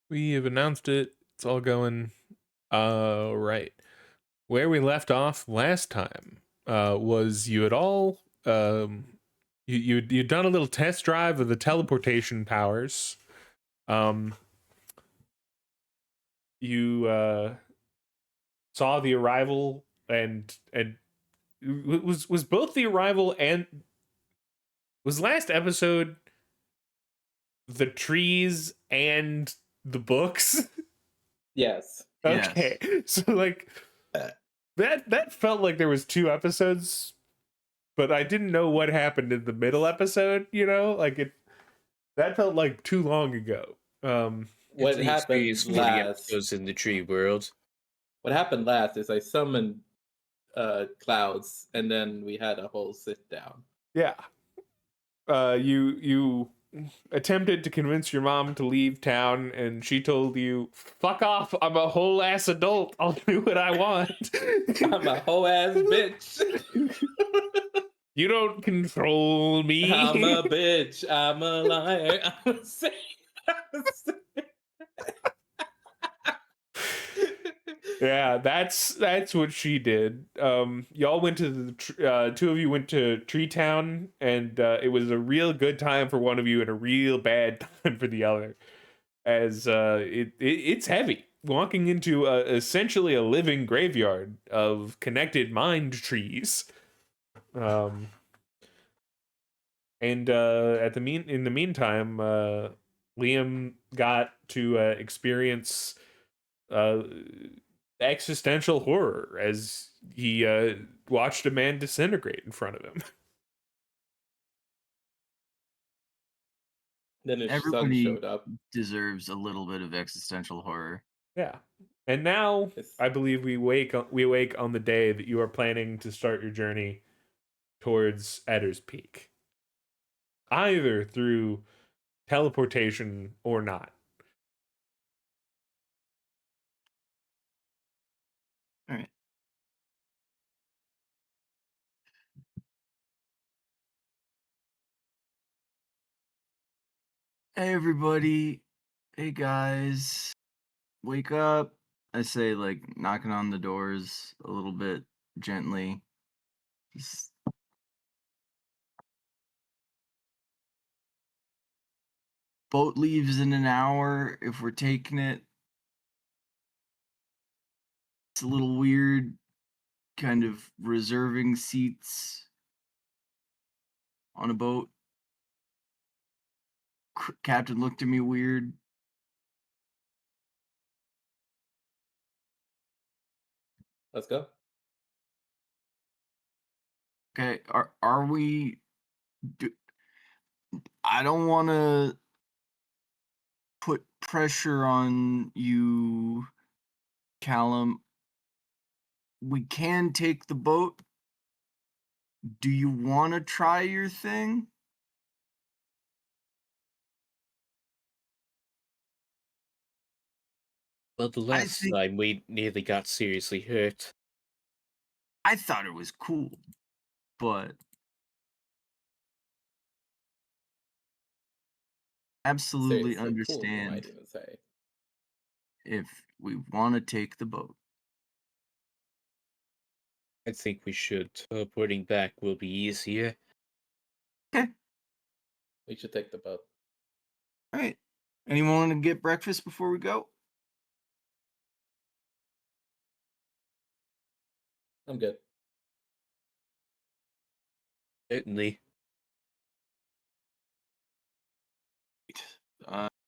We have announced it. It's all going right. Where we left off last time was you had all you'd done a little test drive of the teleportation powers. Um you saw the arrival and was both the arrival and was last episode the trees and the books? Yes. Okay. So like that felt like there was two episodes, but I didn't know what happened in the middle episode, like it that felt like too long ago. What At least happened these 40 last? episodes in the tree world. What happened last is I summoned clouds, and then we had a whole sit down. Yeah. You attempted to convince your mom to leave town, and she told you, "Fuck off! I'm a whole ass adult. I'll do what I want." I'm a whole ass bitch. You don't control me. I'm a bitch. I'm a liar. I'm a saint. Yeah, that's what she did. Y'all went to the two of you went to Tree Town, and it was a real good time for one of you and a real bad time for the other, as it's heavy walking into essentially a living graveyard of connected mind trees. And in the meantime, Liam got to experience existential horror as he watched a man disintegrate in front of him. Then his Everybody son showed up. deserves a little bit of existential horror. Yeah. And now I believe we wake on the day that you are planning to start your journey towards Edder's Peak. Either through teleportation or not. All right. Hey, everybody. Hey, guys. Wake up. I say, like, knocking on the doors a little bit gently. Just... Boat leaves in an hour if we're taking it. It's a little weird, kind of reserving seats on a boat. Captain looked at me weird. Let's go. Okay, are we? I don't want to put pressure on you, Callum. We can take the boat. Do you want to try your thing? Well, the last time we nearly got seriously hurt. I thought it was cool, but absolutely understand if we want to take the boat. I think we should. Teleporting back will be easier. Okay. We should take the boat. All right. Anyone want to get breakfast before we go? I'm good. Certainly.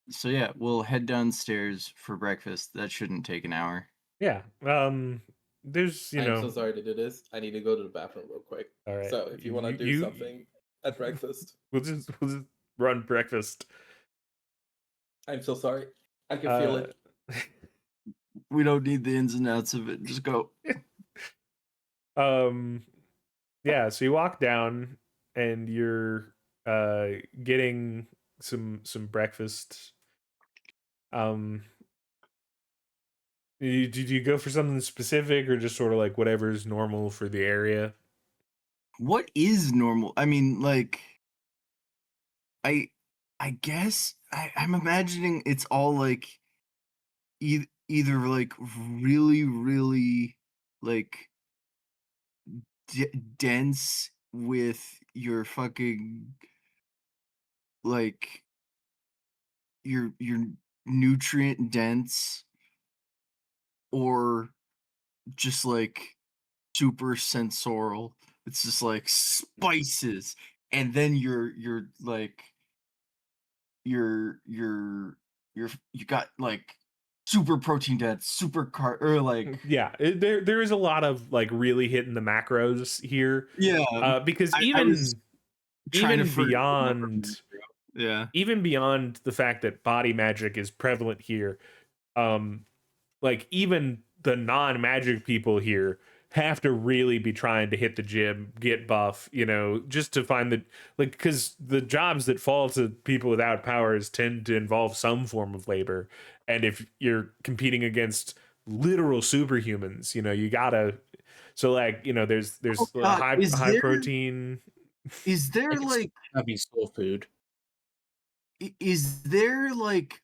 So yeah, we'll head downstairs for breakfast. That shouldn't take an hour. Yeah. There's I'm so sorry to do this. I need to go to the bathroom real quick. All right. So if you want to do something at breakfast, we'll just run breakfast. I'm so sorry. I can feel it. We don't need the ins and outs of it. Just go. Yeah, so you walk down and you're getting some breakfast. Did you go for something specific or just sort of like whatever's normal for the area? What is normal? I mean, like, I guess I'm imagining it's all like either like really like dense with your fucking like your nutrient dense, or just like super sensorial. It's just like spices, and then you're like you're you got like super protein dense, super or like Yeah, there is a lot of like really hitting the macros here, yeah. because I was trying to even remember beyond yeah. even beyond the fact that body magic is prevalent here, like even the non-magic people here have to really be trying to hit the gym, get buff, just to find the, like, because the jobs that fall to people without powers tend to involve some form of labor, and if you're competing against literal superhumans, you gotta, so like, Oh there's god, high protein. is I there can see like having soul food. is there like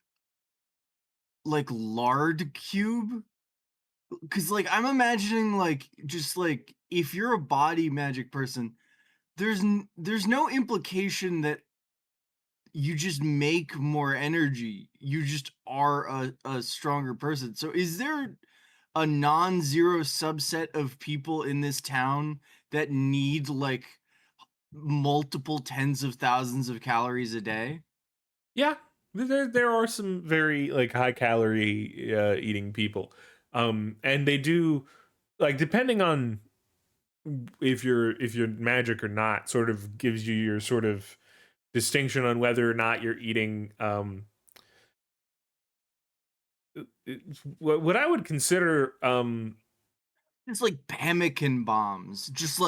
lard cube? Because like I'm imagining like just like if you're a body magic person, there's no implication that you just make more energy. You just are a stronger person. So is there a non-zero subset of people in this town that need like multiple tens of thousands of calories a day? Yeah, there are some very like high calorie eating people, and they do, like, depending on if you're magic or not, sort of gives you your sort of distinction on whether or not you're eating what I would consider It's like pemmican bombs, just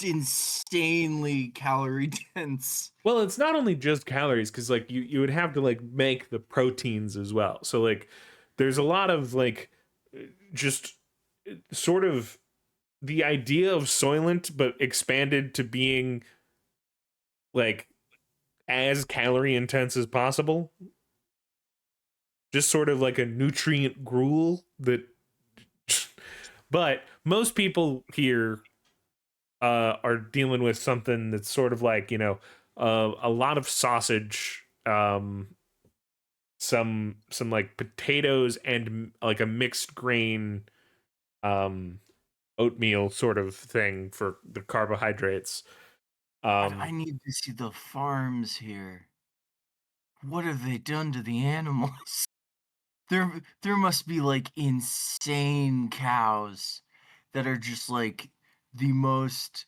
insanely calorie dense. well, it's not only just calories, because like you would have to like make the proteins as well, so like there's a lot of like just sort of the idea of Soylent but expanded to being like as calorie intense as possible, just sort of like a nutrient gruel that but most people here are dealing with something that's sort of like, a lot of sausage, some like potatoes, and like a mixed grain um oatmeal sort of thing for the carbohydrates. God, I need to see the farms here. What have they done to the animals? There must be like insane cows that are just like the most,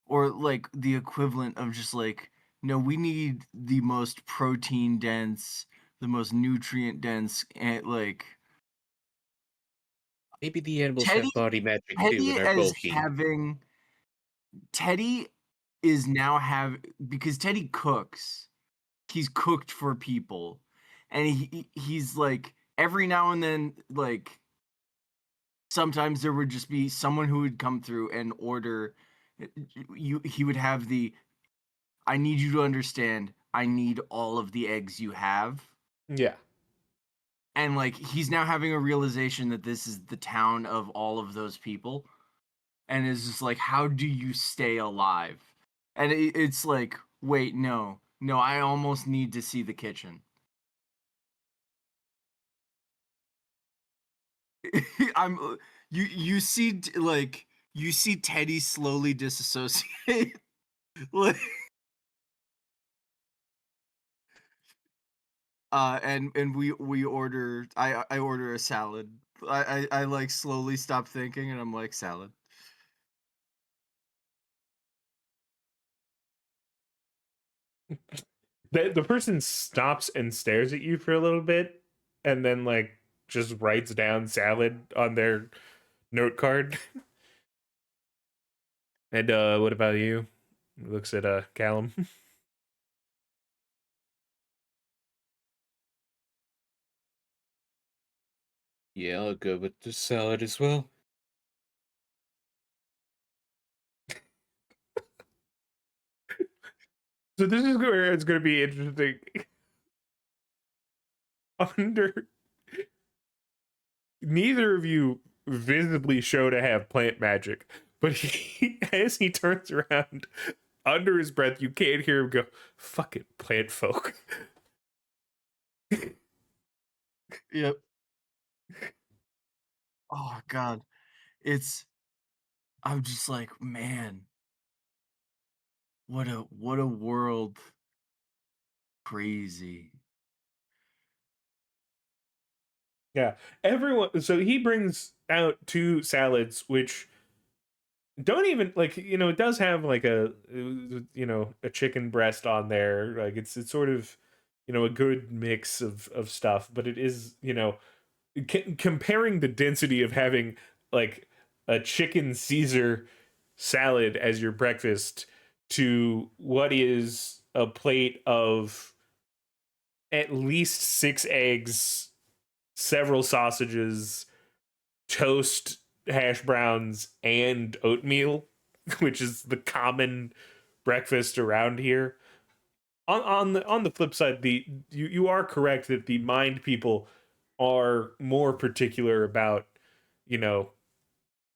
or like the equivalent of just like, no, we need the most protein dense, the most nutrient dense, and like Maybe the animals Teddy have body magic too, Teddy and are as bulky. having Teddy is now have because Teddy cooks. He's cooked for people, and he's like every now and then like sometimes there would just be someone who would come through and order you he would have the I need you to understand, I need all of the eggs you have. Yeah. And like he's now having a realization that this is the town of all of those people, and is just like, how do you stay alive? And it's like, wait, no, I almost need to see the kitchen. I'm you see like you see Teddy slowly disassociate. Like and we order I order a salad. I like slowly stop thinking and I'm like salad. The person stops and stares at you for a little bit, and then like just writes down salad on their note card. And what about you? Looks at Callum. Yeah, I'll go with the salad as well. So this is where it's going to be interesting. Under neither of you visibly show to have plant magic, but as he turns around, under his breath, you can't hear him go, "Fucking plant folk." Yep. Oh God, I'm just like, man, what a world. Crazy. Yeah, everyone. So he brings out 2 salads, which don't even like, it does have like a chicken breast on there. Like it's sort of, a good mix of stuff, but it is, comparing the density of having like a chicken Caesar salad as your breakfast to what is a plate of at least 6 eggs, several sausages, toast, hash browns, and oatmeal, which is the common breakfast around here. On the flip side, you are correct that the mind people are more particular about, you know,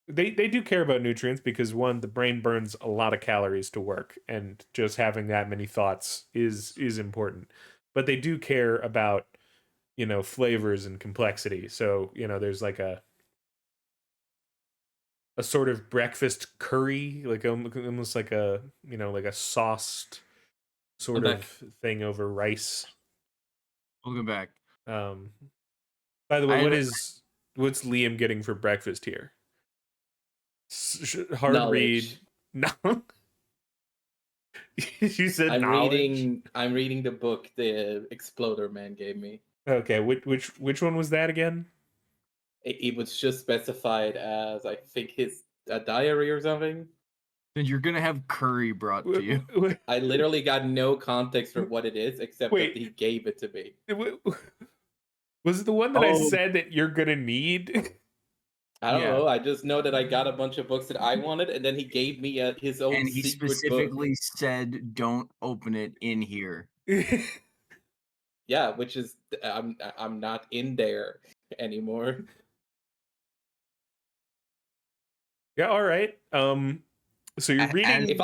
they do care about nutrients because one, the brain burns a lot of calories to work, and just having that many thoughts is important. But they do care about, flavors and complexity. So, there's like a sort of breakfast curry, like almost like a, like a sauced sort I'm of back. thing over rice. Welcome back. By the way, I- what's Liam getting for breakfast here? Hard read. Knowledge. No. You said I'm knowledge. reading the book the Exploder Man gave me. Okay, which one was that again? It was just specified as, I think, his a diary or something. Then you're gonna have curry brought to you. I literally got no context for what it is except Wait. that he gave it to me. Was it the one that I Oh. said that you're gonna need? I don't Yeah. know. I just know that I got a bunch of books that I wanted, and then he gave me his own And he secret book. specifically said, "Don't open it in here." Yeah, which is I'm not in there anymore. Yeah, all right. So you're reading. If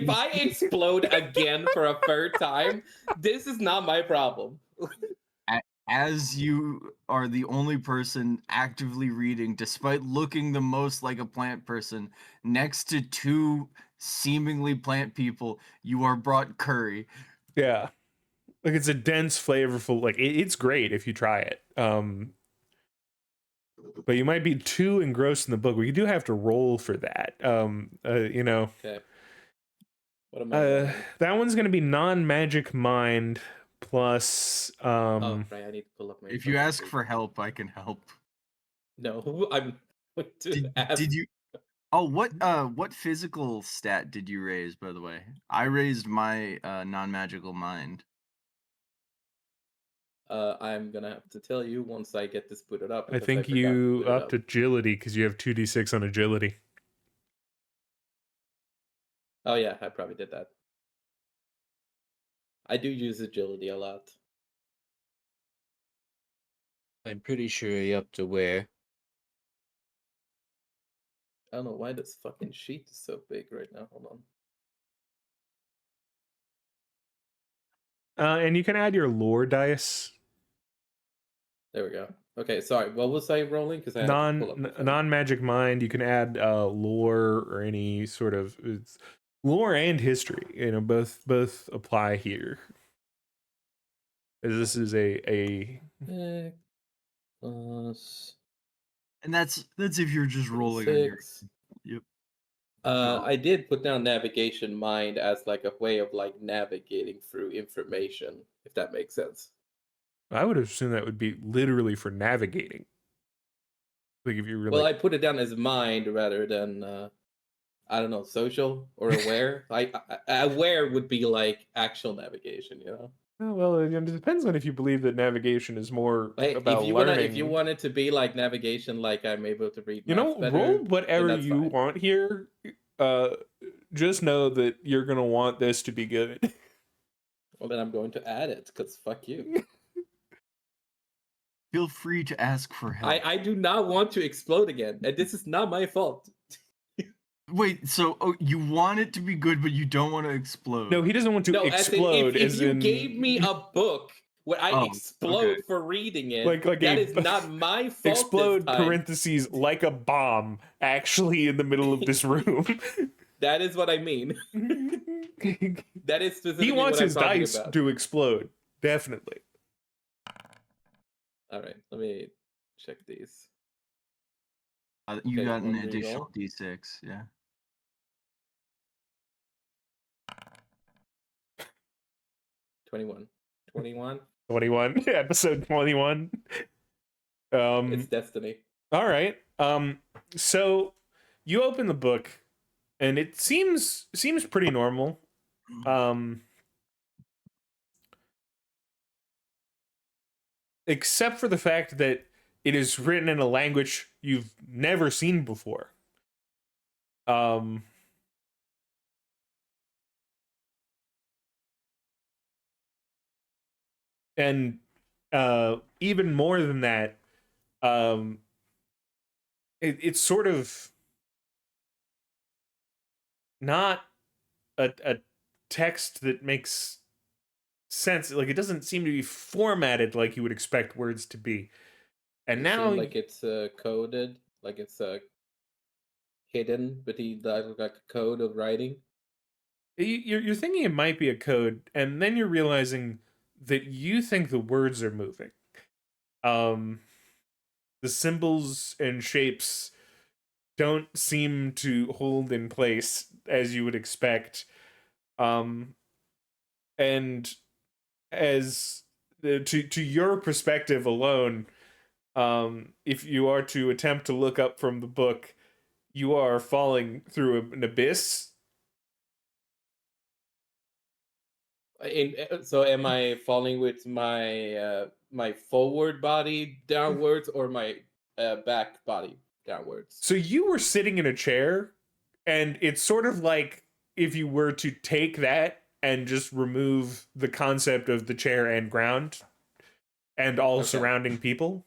I explode again for a third time, this is not my problem. As you are the only person actively reading, despite looking the most like a plant person, next to 2 seemingly plant people, you are brought curry. Yeah, like it's a dense, flavorful. Like it's great if you try it. But you might be too engrossed in the book. We do have to roll for that. Okay. What am I rolling? That one's gonna be non-magic mind plus. Oh, right. I need to pull up my. If you ask for help, I can help. No, I'm going to ask. Did you? Oh, what physical stat did you raise, by the way? I raised my non-magical mind. I'm gonna have to tell you once I get this booted up. I because think forgot to you boot it upped agility because you have 2d6 on agility. Oh yeah, I probably did that. I do use agility a lot. I'm pretty sure you're up to where. I don't know why this fucking sheet is so big right now. Hold on. And you can add your lore dice. There we go. Okay, sorry. What was I rolling? Because I had to pull up the thing. Non-magic mind. You can add lore or any sort of lore and history. Both apply here. As this is a Plus And that's if you're just rolling on your. 6. Yep. I did put down navigation mind as like a way of like navigating through information, if that makes sense. I would assume that would be literally for navigating. Like if you really. Well, I put it down as mind rather than I don't know, social or aware. Aware would be like actual navigation, you know. Oh, well, it depends on if you believe that navigation is more Hey, about if you learning. if you want it to be like navigation, like I'm able to read. You know, maps better, roll then whatever that's you fine. want here. Just know that you're gonna want this to be good. Well, then I'm going to add it because fuck you. Feel free to ask for help. I do not want to explode again, and this is not my fault. Wait, so you want it to be good, but you don't want to explode? No, he doesn't want to No, explode. if you gave me a book where I Oh, explode okay. for reading it, Like that a is not my fault. explode this time. parentheses like a bomb actually in the middle of this room. That is what I mean. That is specifically He wants what I'm his talking dice about. to explode. Definitely. All right, let me check these. You Okay, got an one reroll. additional d6, yeah. 21. 21. 21. Episode 21. It's destiny. All right. So you open the book and it seems pretty normal. Except for the fact that it is written in a language you've never seen before. And even more than that, it's sort of not a text that makes sense. Like, it doesn't seem to be formatted like you would expect words to be. And It now, seems like it's coded, like it's hidden, but like a code of writing. you're thinking it might be a code, and then you're realizing that you think the words are moving. The symbols and shapes don't seem to hold in place as you would expect. And as to your perspective alone, if you are to attempt to look up from the book, you are falling through an abyss. So am I falling with my my forward body downwards or my back body downwards? So you were sitting in a chair, and it's sort of like if you were to take that and just remove the concept of the chair and ground and all Okay. surrounding people.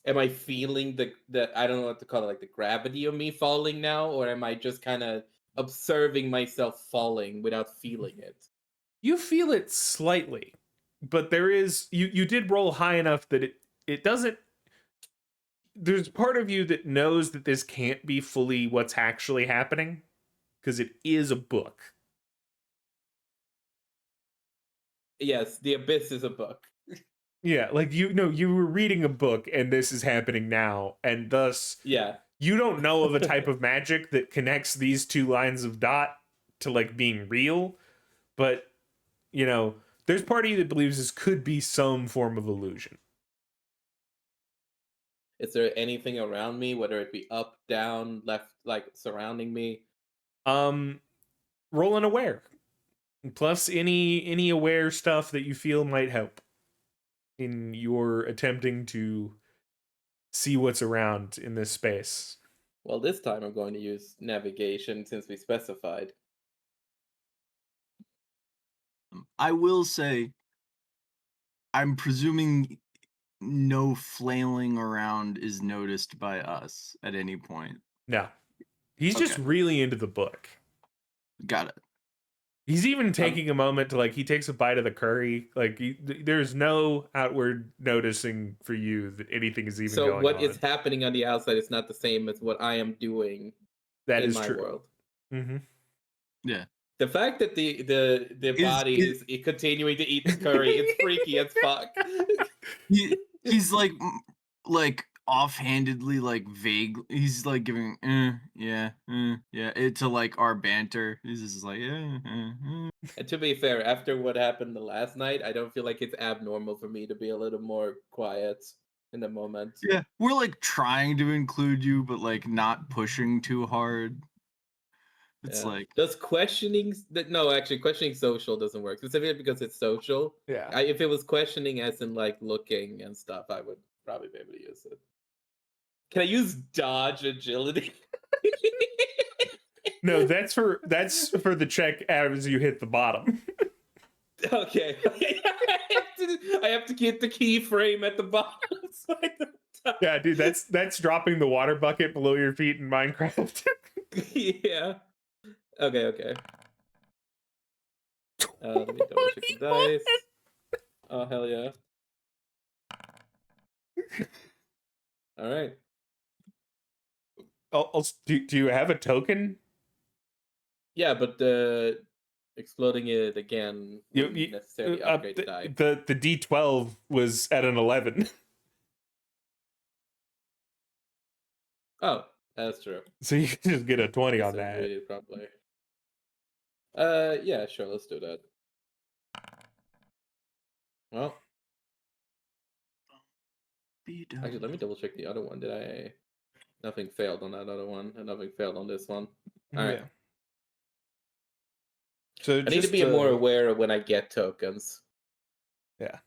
Am I feeling the I don't know what to call it, like the gravity of me falling now, or am I just kind of observing myself falling without feeling it? You feel it slightly, but there is you did roll high enough that it doesn't. There's part of you that knows that this can't be fully what's actually happening because it is a book. Yes, The Abyss is a book. Yeah, like you were reading a book and this is happening now, and thus Yeah. you don't know of a type of magic that connects these two lines of dot to like being real, but you know, there's part of you that believes this could be some form of illusion. Is there anything around me, whether it be up, down, left, like surrounding me? Roll an aware. Plus any aware stuff that you feel might help in your attempting to see what's around in this space. Well, this time I'm going to use navigation since we specified. I will say, I'm presuming no flailing around is noticed by us at any point. No. He's just Okay. really into the book. Got it. He's even taking a moment to like he takes a bite of the curry. Like there's no outward noticing for you that anything is even So going what on. is happening on the outside is not the same as what I am doing That in is my true. world. Mm-hmm. Yeah. The fact that the body is continuing to eat the curry, it's freaky as fuck. He's like offhandedly, like vague. He's like giving, yeah, it to like our banter. He's just like, And to be fair, after what happened the last night, I don't feel like it's abnormal for me to be a little more quiet in the moment. Yeah, we're like trying to include you, but like not pushing too hard. It's Yeah. like, does questioning no, actually questioning social doesn't work specifically because it's social. Yeah. If it was questioning as in like looking and stuff, I would probably be able to use it. Can I use dodge agility? No, that's for the check as you hit the bottom. Okay. I have to get the keyframe at the bottom. So I don't die. Yeah, dude, that's dropping the water bucket below your feet in Minecraft. Yeah. Okay. Let me double check the dice. Oh, hell yeah. All right. Do you have a token? Yeah, but exploding it again wouldn't necessarily upgrade the die. The D12 was at an 11. Oh, that's true. So you can just get a 20 Guess on I that. waited probably. Yeah, sure, let's do that. Well, Be done. actually, let me double check the other one. Did I? Nothing failed on that other one, and nothing failed on this one. All right. Yeah. So I need to be more aware of when I get tokens. Yeah.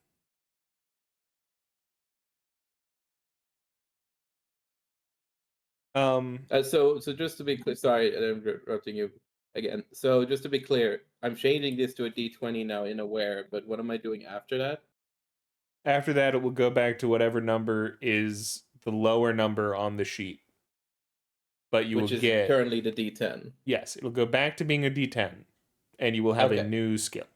So just to be clear, sorry, I'm interrupting you again. So just to be clear, I'm changing this to a D20 now in aware, but what am I doing after that? After that, it will go back to whatever number is the lower number on the sheet. But you Which will is get currently the D10. Yes, it'll go back to being a D10, and you will have a Okay. new skill.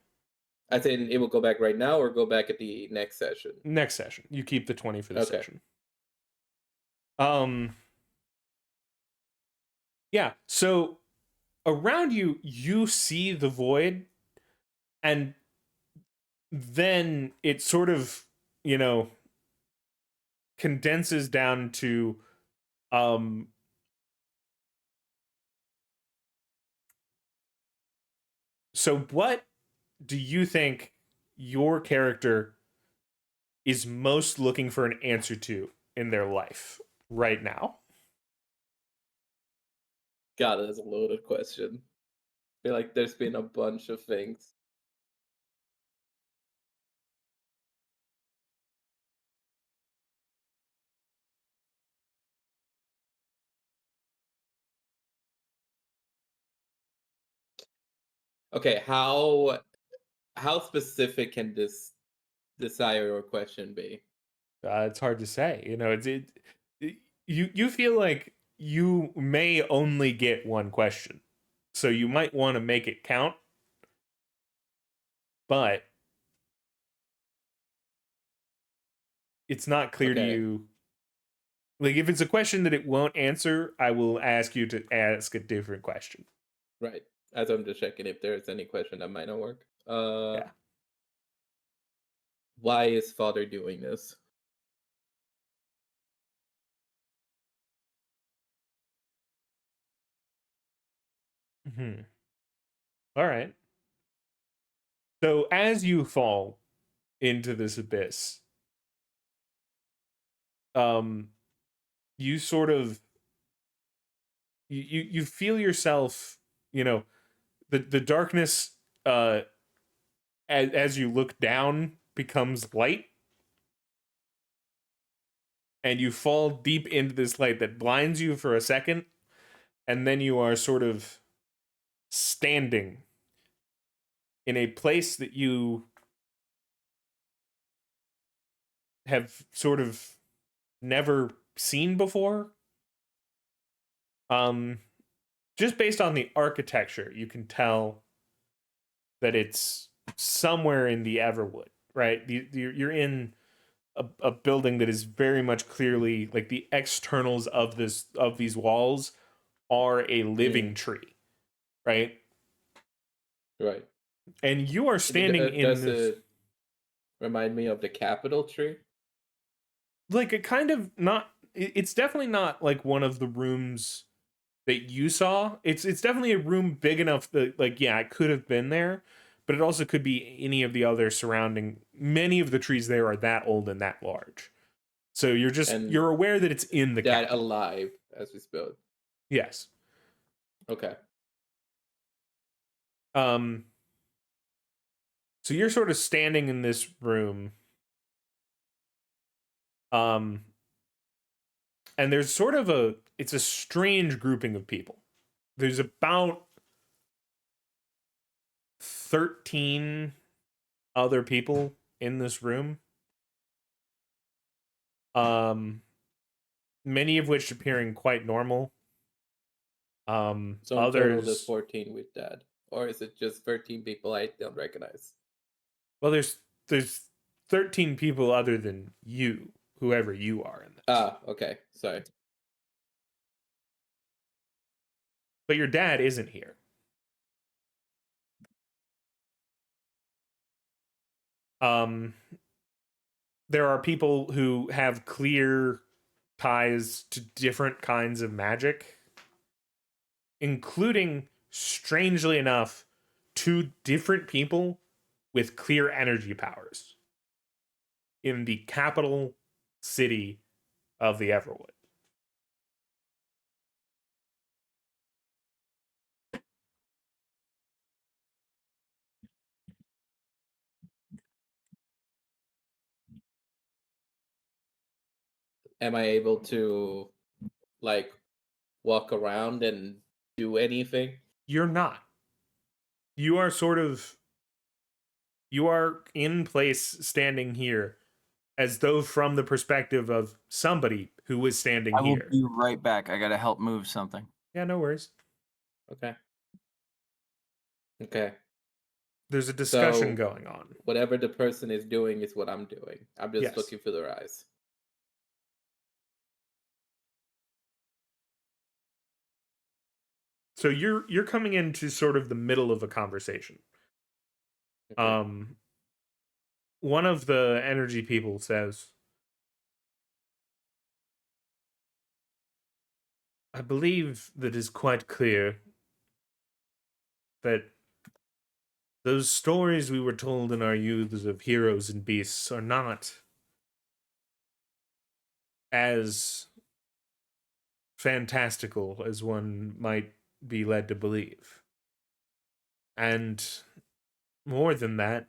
I think it will go back right now or go back at the next session. Next session, you keep the 20 for the Okay. session. Yeah. So around you, you see the void, and then it sort of, condenses down to, so what do you think your character is most looking for an answer to in their life right now? God, that's a loaded question. I feel like there's been a bunch of things. Okay, how specific can this desire or question be? It's hard to say. You feel like you may only get one question, so you might want to make it count. But it's not clear to Okay. you. Like, if it's a question that it won't answer, I will ask you to ask a different question. Right. As I'm just checking if there's any question that might not work. Yeah. Why is father doing this? All right. So as you fall into this abyss, you sort of you feel yourself, the darkness as you look down becomes light, and you fall deep into this light that blinds you for a second, and then you are sort of standing in a place that you have sort of never seen before. Just based on the architecture, you can tell that it's somewhere in the Everwood, right? You're in a building that is very much clearly like the externals of these walls are a living tree, right? Right. And you are standing in Does this, it remind me of the Capitol tree? like, a kind of not. It's definitely not like one of the rooms that you saw. It's definitely a room big enough that, like, yeah, it could have been there, but it also could be any of the other surrounding. Many of the trees there are that old and that large, so you're aware that it's in the That capital. alive as we spoke. Yes. Okay. So you're sort of standing in this room, and there's sort of it's a strange grouping of people. There's about 13 other people in this room. Many of which appearing quite normal. So in total, Others, there's 14 with Dad, or is it just 13 people I don't recognize? well, there's 13 people other than you, whoever you are in this. Ah, okay, sorry. But your dad isn't here. There are people who have clear ties to different kinds of magic, including, strangely enough, 2 different people with clear energy powers in the capital city of the Everwood. Am I able to, like, walk around and do anything? You're not. You are you are in place standing here as though from the perspective of somebody who was standing I will here. be right back. I gotta help move something. Yeah, no worries. Okay. Okay. There's a discussion So- going on. Whatever the person is doing is what I'm doing. I'm just Yes. looking for their eyes. So you're coming into sort of the middle of a conversation. Okay. One of the energy people says, I believe that is quite clear that those stories we were told in our youths of heroes and beasts are not as fantastical as one might be led to believe. And more than that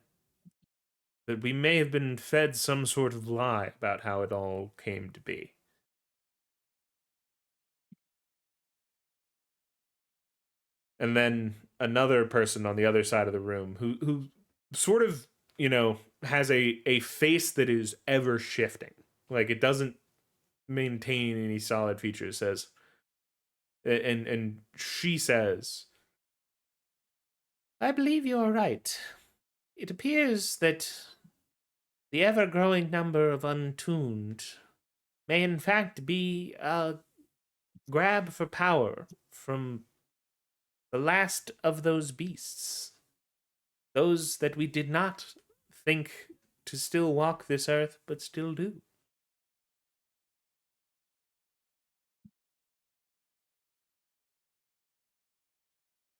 we may have been fed some sort of lie about how it all came to be. And then another person on the other side of the room who sort of, has a face that is ever shifting. Like it doesn't maintain any solid features, says, and she says, I believe you are right. It appears that the ever-growing number of untuned may in fact be a grab for power from the last of those beasts. Those that we did not think to still walk this earth, but still do.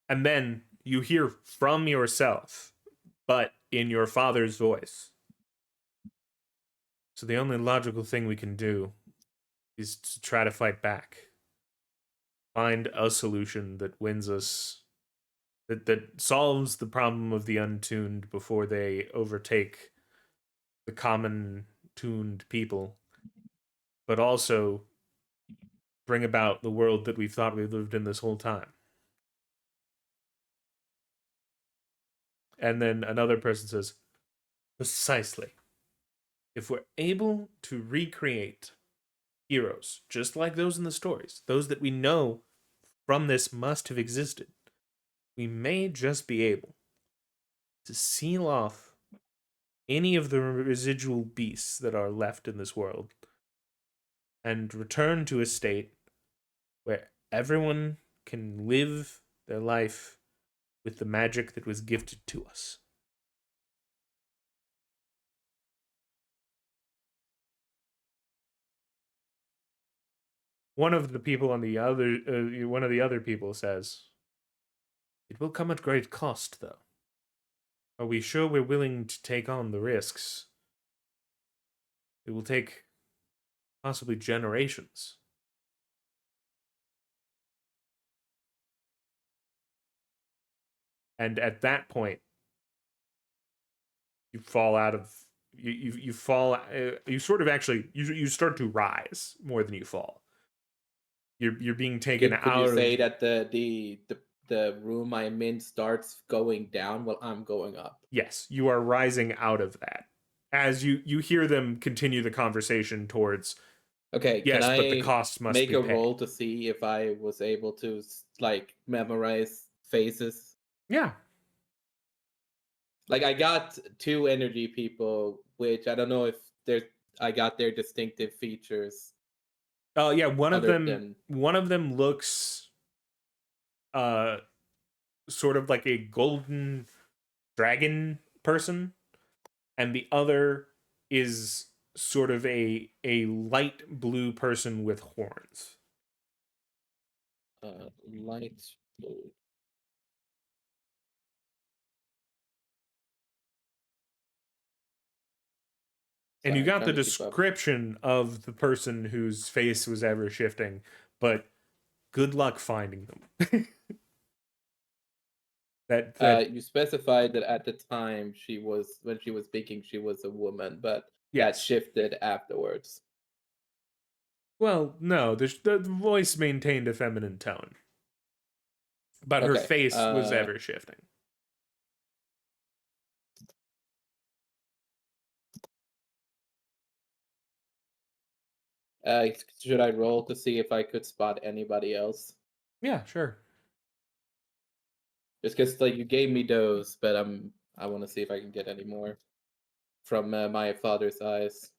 And then you hear from yourself, but in your father's voice. So the only logical thing we can do is to try to fight back. Find a solution that wins us, that solves the problem of the untuned before they overtake the common tuned people, but also bring about the world that we thought we lived in this whole time. And then another person says, precisely. If we're able to recreate heroes, just like those in the stories, those that we know from this must have existed, we may just be able to seal off any of the residual beasts that are left in this world and return to a state where everyone can live their life with the magic that was gifted to us. One of the people on the other, one of the other people says, "It will come at great cost, though. Are we sure we're willing to take on the risks? It will take possibly generations." And at that point, you fall out of you fall you sort of actually you start to rise more than you fall. You're being taken Could out you of say that the the room I'm in starts going down while I'm going up. Yes, you are rising out of that. As you hear them continue the conversation towards, Okay, yes, can but the I costs must make be a paid. roll to see if I was able to like memorize faces? Yeah. Like I got 2 energy people, which I don't know if I got their distinctive features. Yeah, one of Other them than- looks sort of like a golden dragon person, and the other is sort of a light blue person with horns. Light blue. And you Sorry, got the trying to keep up. description of the person whose face was ever shifting, but good luck finding them. that You specified that at the time when she was speaking, she was a woman, but that yes. shifted afterwards. Well, no, the voice maintained a feminine tone, but her Okay, face was ever shifting. Should I roll to see if I could spot anybody else? Yeah, sure. Just because like you gave me those, but I want to see if I can get any more from my father's eyes.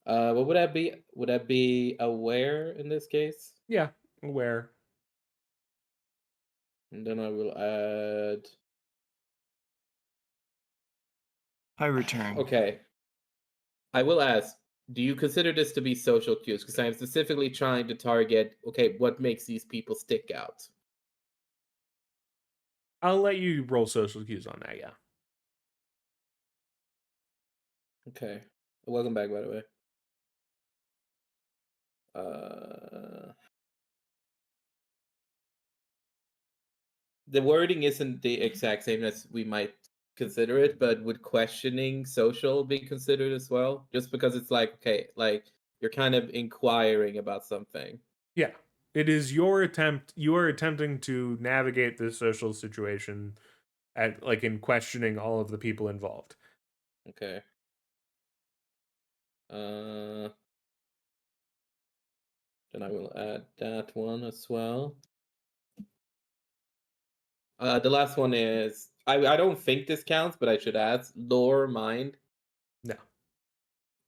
What would that be? Would that be aware in this case? Yeah, aware. And then I will add. High return. Okay. I will ask, do you consider this to be social cues? Because I'm specifically trying to target, okay, what makes these people stick out? I'll let you roll social cues on that, yeah. Okay. Welcome back, by the way. The wording isn't the exact same as we might consider it, but would questioning social be considered as well? Just because it's like, okay, like you're kind of inquiring about something. Yeah. It is your attempt. You are attempting to navigate this social situation in questioning all of the people involved. Okay. Then I will add that one as well. The last one is I don't think this counts, but I should ask lore mind. No.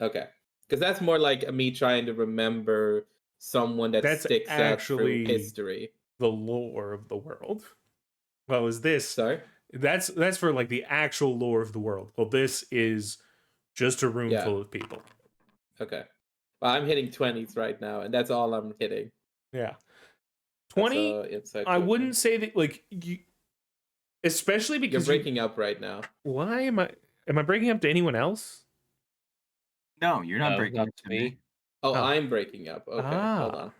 Okay, because that's more like me trying to remember someone that That's sticks out through actually history. the lore of the world. Well, is this Sorry. That's for like the actual lore of the world. Well, this is just a room full of people. Okay. Well, I'm hitting 20s right now, and that's all I'm hitting. Yeah. 20. I wouldn't say that like you, especially because you're breaking up right now. Why am I breaking up to anyone else? No, you're not breaking not up to me. Oh, I'm breaking up. Okay, hold on.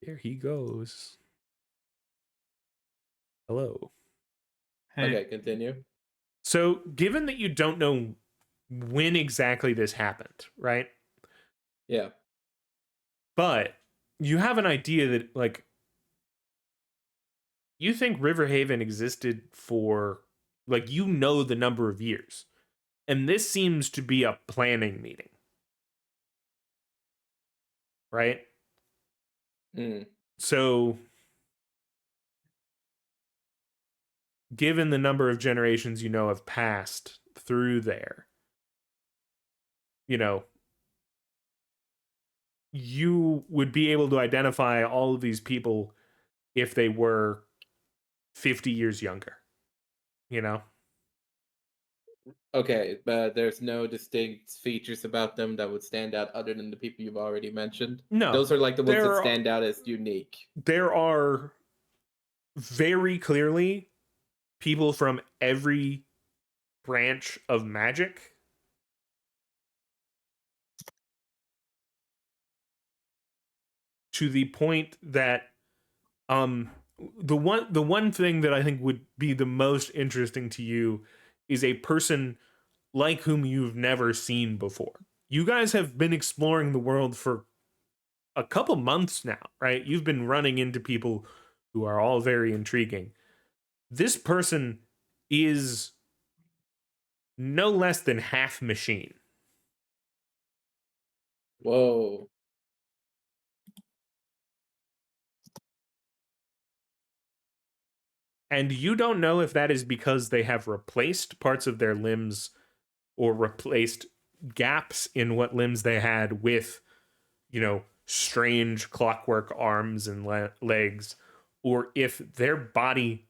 Here he goes. Hello. Hey. Okay, continue. So, given that you don't know when exactly this happened, right? Yeah. But you have an idea that, like, you think Riverhaven existed for, like, you know the number of years. And this seems to be a planning meeting. Right? So, given the number of generations you know have passed through there, you know, you would be able to identify all of these people if they were 50 years younger, you know? Okay, but there's no distinct features about them that would stand out other than the people you've already mentioned? No. Those are like the ones that stand out as unique. There are very clearly people from every branch of magic. To the point that the one thing that I think would be the most interesting to you is a person like whom you've never seen before. You guys have been exploring the world for a couple months now, right? You've been running into people who are all very intriguing. This person is no less than half machine. Whoa. And you don't know if that is because they have replaced parts of their limbs or replaced gaps in what limbs they had with, strange clockwork arms and legs, or if their body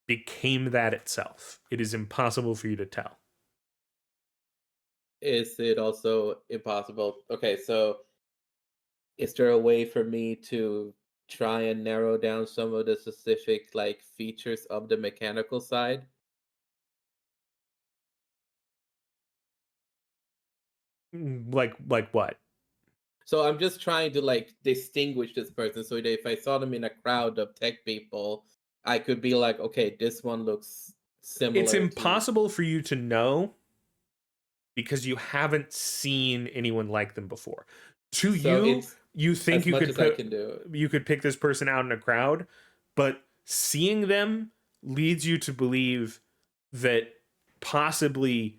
became that itself. It is impossible for you to tell. Is it also impossible? Okay, so is there a way for me to try and narrow down some of the specific like features of the mechanical side? Like what? So I'm just trying to like distinguish this person so that if I saw them in a crowd of tech people, I could be like, okay, this one looks similar. It's to- impossible for you to know because you haven't seen anyone like them before. To So you, it's you think as you much could as I put, can do. you could pick this person out in a crowd, but seeing them leads you to believe that possibly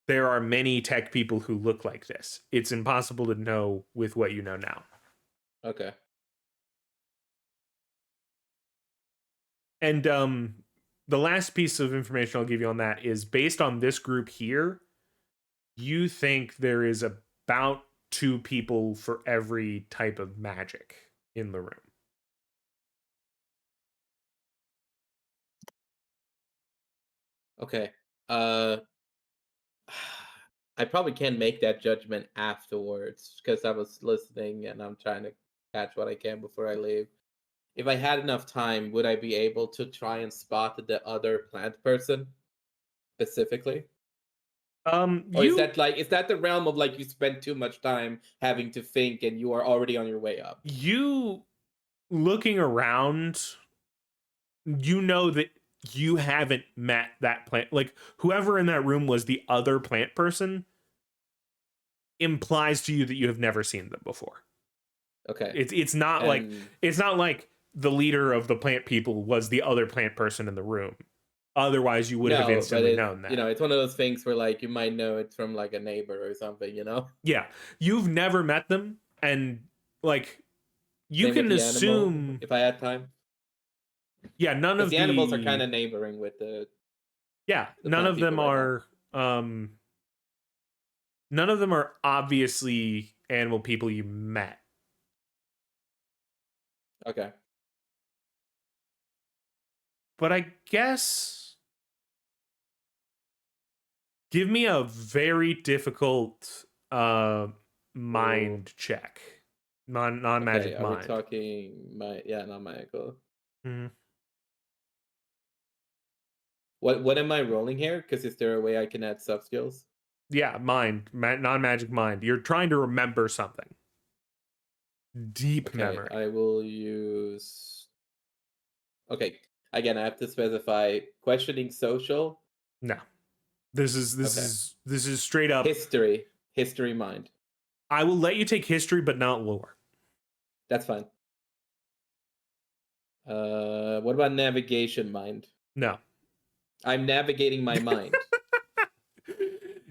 there are many tech people who look like this. It's impossible to know with what you know now. Okay. And the last piece of information I'll give you on that is based on this group here, you think there is about 2 people for every type of magic in the room. Okay. Uh I probably can't make that judgment afterwards because I was listening and I'm trying to catch what I can before I leave. If I had enough time, would I be able to try and spot the other plant person specifically? Or You is that the realm of like you spend too much time having to think and you are already on your way up? you looking around, you know that you haven't met that plant. Like whoever in that room was the other plant person implies to you that you have never seen them before. Okay. It's not like And it's not like the leader of the plant people was the other plant person in the room. Otherwise, you would have no, but instantly known that. it's one of those things where like you might know it from like a neighbor or something, you know? Yeah, you've never met them, and like you Same with can the animal, assume. if I had time. Yeah, none Because of the animals are kind of neighboring with the yeah, the none plant of them people right now. are none of them are obviously animal people you met. Okay. But I guess give me a very difficult mind check. Non-magic Okay, are mind. we talking not magical. Mhm. What am I rolling here? Because is there a way I can add sub skills? Yeah, mind, non-magic mind. You're trying to remember something. Deep Okay, memory. I will use. Okay, again, I have to specify questioning social. No. This is straight up. History mind. I will let you take history, but not lore. That's fine. What about navigation mind? No. I'm navigating my mind.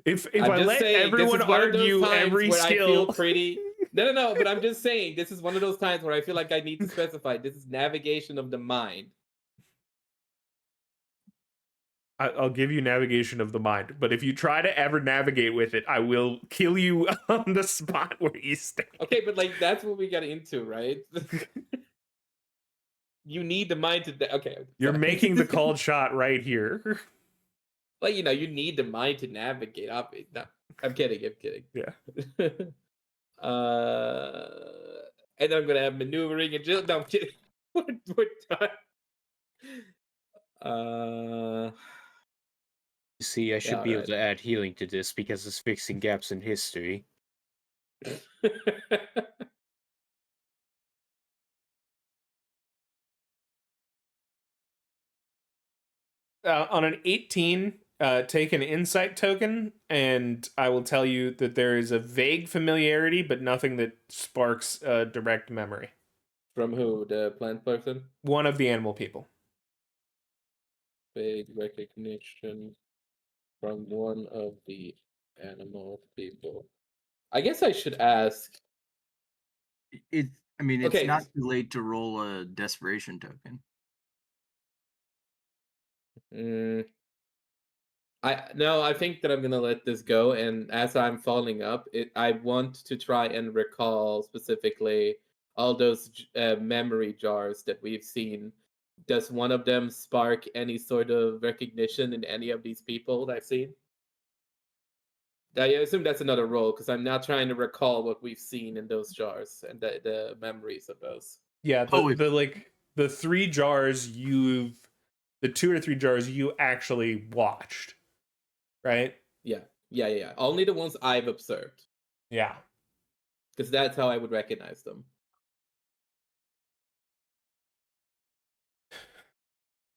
If I'm I just let saying, this everyone is one of those argue times every where I feel skill, pretty. No. But I'm just saying, this is one of those times where I feel like I need to specify this is navigation of the mind. I'll give you navigation of the mind. But if you try to ever navigate with it, I will kill you on the spot where you stand. Okay, but like that's what we got into, right? You need the mind to. Okay, You're sorry. making the called shot right here. Like you need the mind to navigate. No, I'm kidding. Yeah. And I'm gonna have maneuvering and just. No, I'm kidding. We're done. You see, I should Yeah, be able alright. to add healing to this because it's fixing gaps in history. On an 18, take an insight token, and I will tell you that there is a vague familiarity, but nothing that sparks a direct memory. From who? The plant person? One of the animal people. Vague recognition from one of the animal people. I guess I should ask. It. I mean, it's Okay. not too late to roll a desperation token. Mm, I think that I'm gonna let this go, and as I'm following up, I want to try and recall specifically all those memory jars that we've seen. Does one of them spark any sort of recognition in any of these people that I've seen? I assume that's another roll because I'm now trying to recall what we've seen in those jars and the memories of those. Yeah, Oh, it- the 3 jars the 2 or 3 jars you actually watched, right? Yeah. Only the ones I've observed, Yeah. because that's how I would recognize them.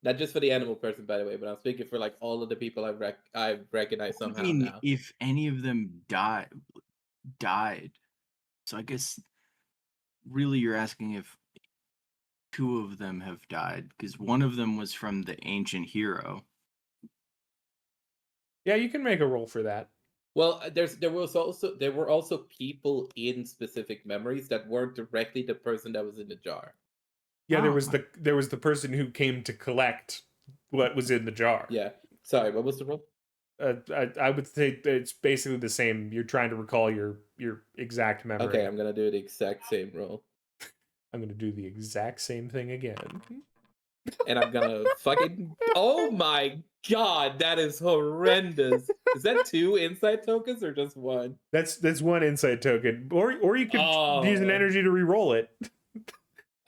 Not just for the animal person, by the way, but I'm speaking for like all of the people I've recognized I somehow mean, now. if any of them died, so I guess really you're asking if 2 of them have died because one of them was from the ancient hero. Yeah, you can make a roll for that. Well, there were also people in specific memories that weren't directly the person that was in the jar. Yeah, there Oh. was the person who came to collect what was in the jar. Yeah. Sorry, what was the roll? I would say that it's basically the same. You're trying to recall your exact memory. Okay, I'm gonna do the exact same roll. I'm gonna do the exact same thing again. And I'm gonna fucking. Oh my god, that is horrendous. Is that 2 insight tokens or just 1? That's 1 insight token, or you could use an Oh. energy to re-roll it.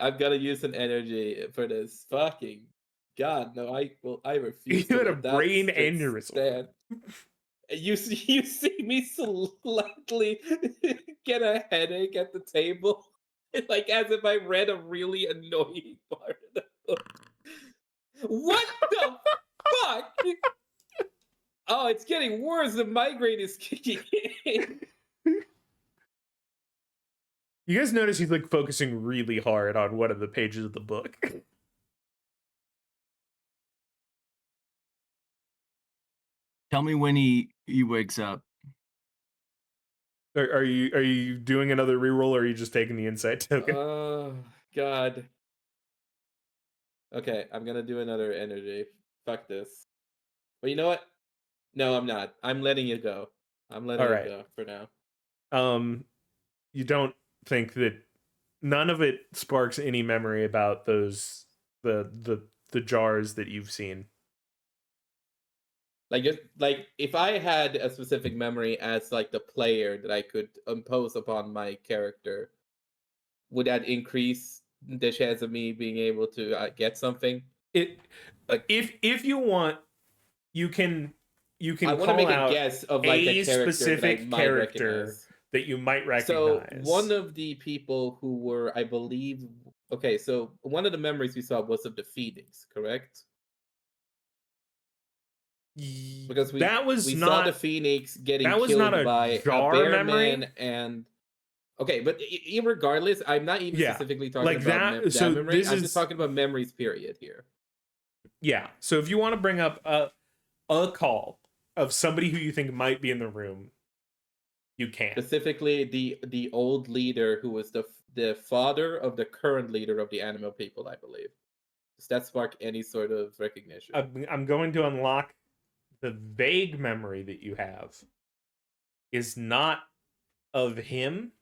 I'm gonna use an energy for this. Fucking god, no! I refuse. You to had a let that brain shit aneurysm. stand. You see me slightly get a headache at the table, like as if I read a really annoying part of the book. What the fuck? Oh, it's getting worse. The migraine is kicking in. You guys notice he's like focusing really hard on one of the pages of the book. Tell me when he wakes up. Are you doing another reroll, or are you just taking the insight token? Oh god. Okay, I'm gonna do another energy. Fuck this. But you know what? No, I'm not. I'm letting it go. I'm letting All it right. go for now. You don't think that none of it sparks any memory about those the jars that you've seen. Like just like if I had a specific memory as like the player that I could impose upon my character, would that increase the chance of me being able to get something? It Like- if you want, you can I want to call make a out guess of like a a character specific that I might character recognize. that you might So recognize. one of the people who were, I believe, okay, so one of the memories we saw was of the Phoenix, correct? Because we that was we not saw the Phoenix getting that was killed not a by jar a bear memory. man and okay, but regardless, I'm not even Yeah, specifically talking like about that. So memory. this I'm is just talking about memories. Period. Here. yeah. So if you want to bring up a call of somebody who you think might be in the room, you can. Specifically, the old leader who was the father of the current leader of the animal people, I believe. Does that spark any sort of recognition? I'm going to unlock the vague memory that you have is not of him,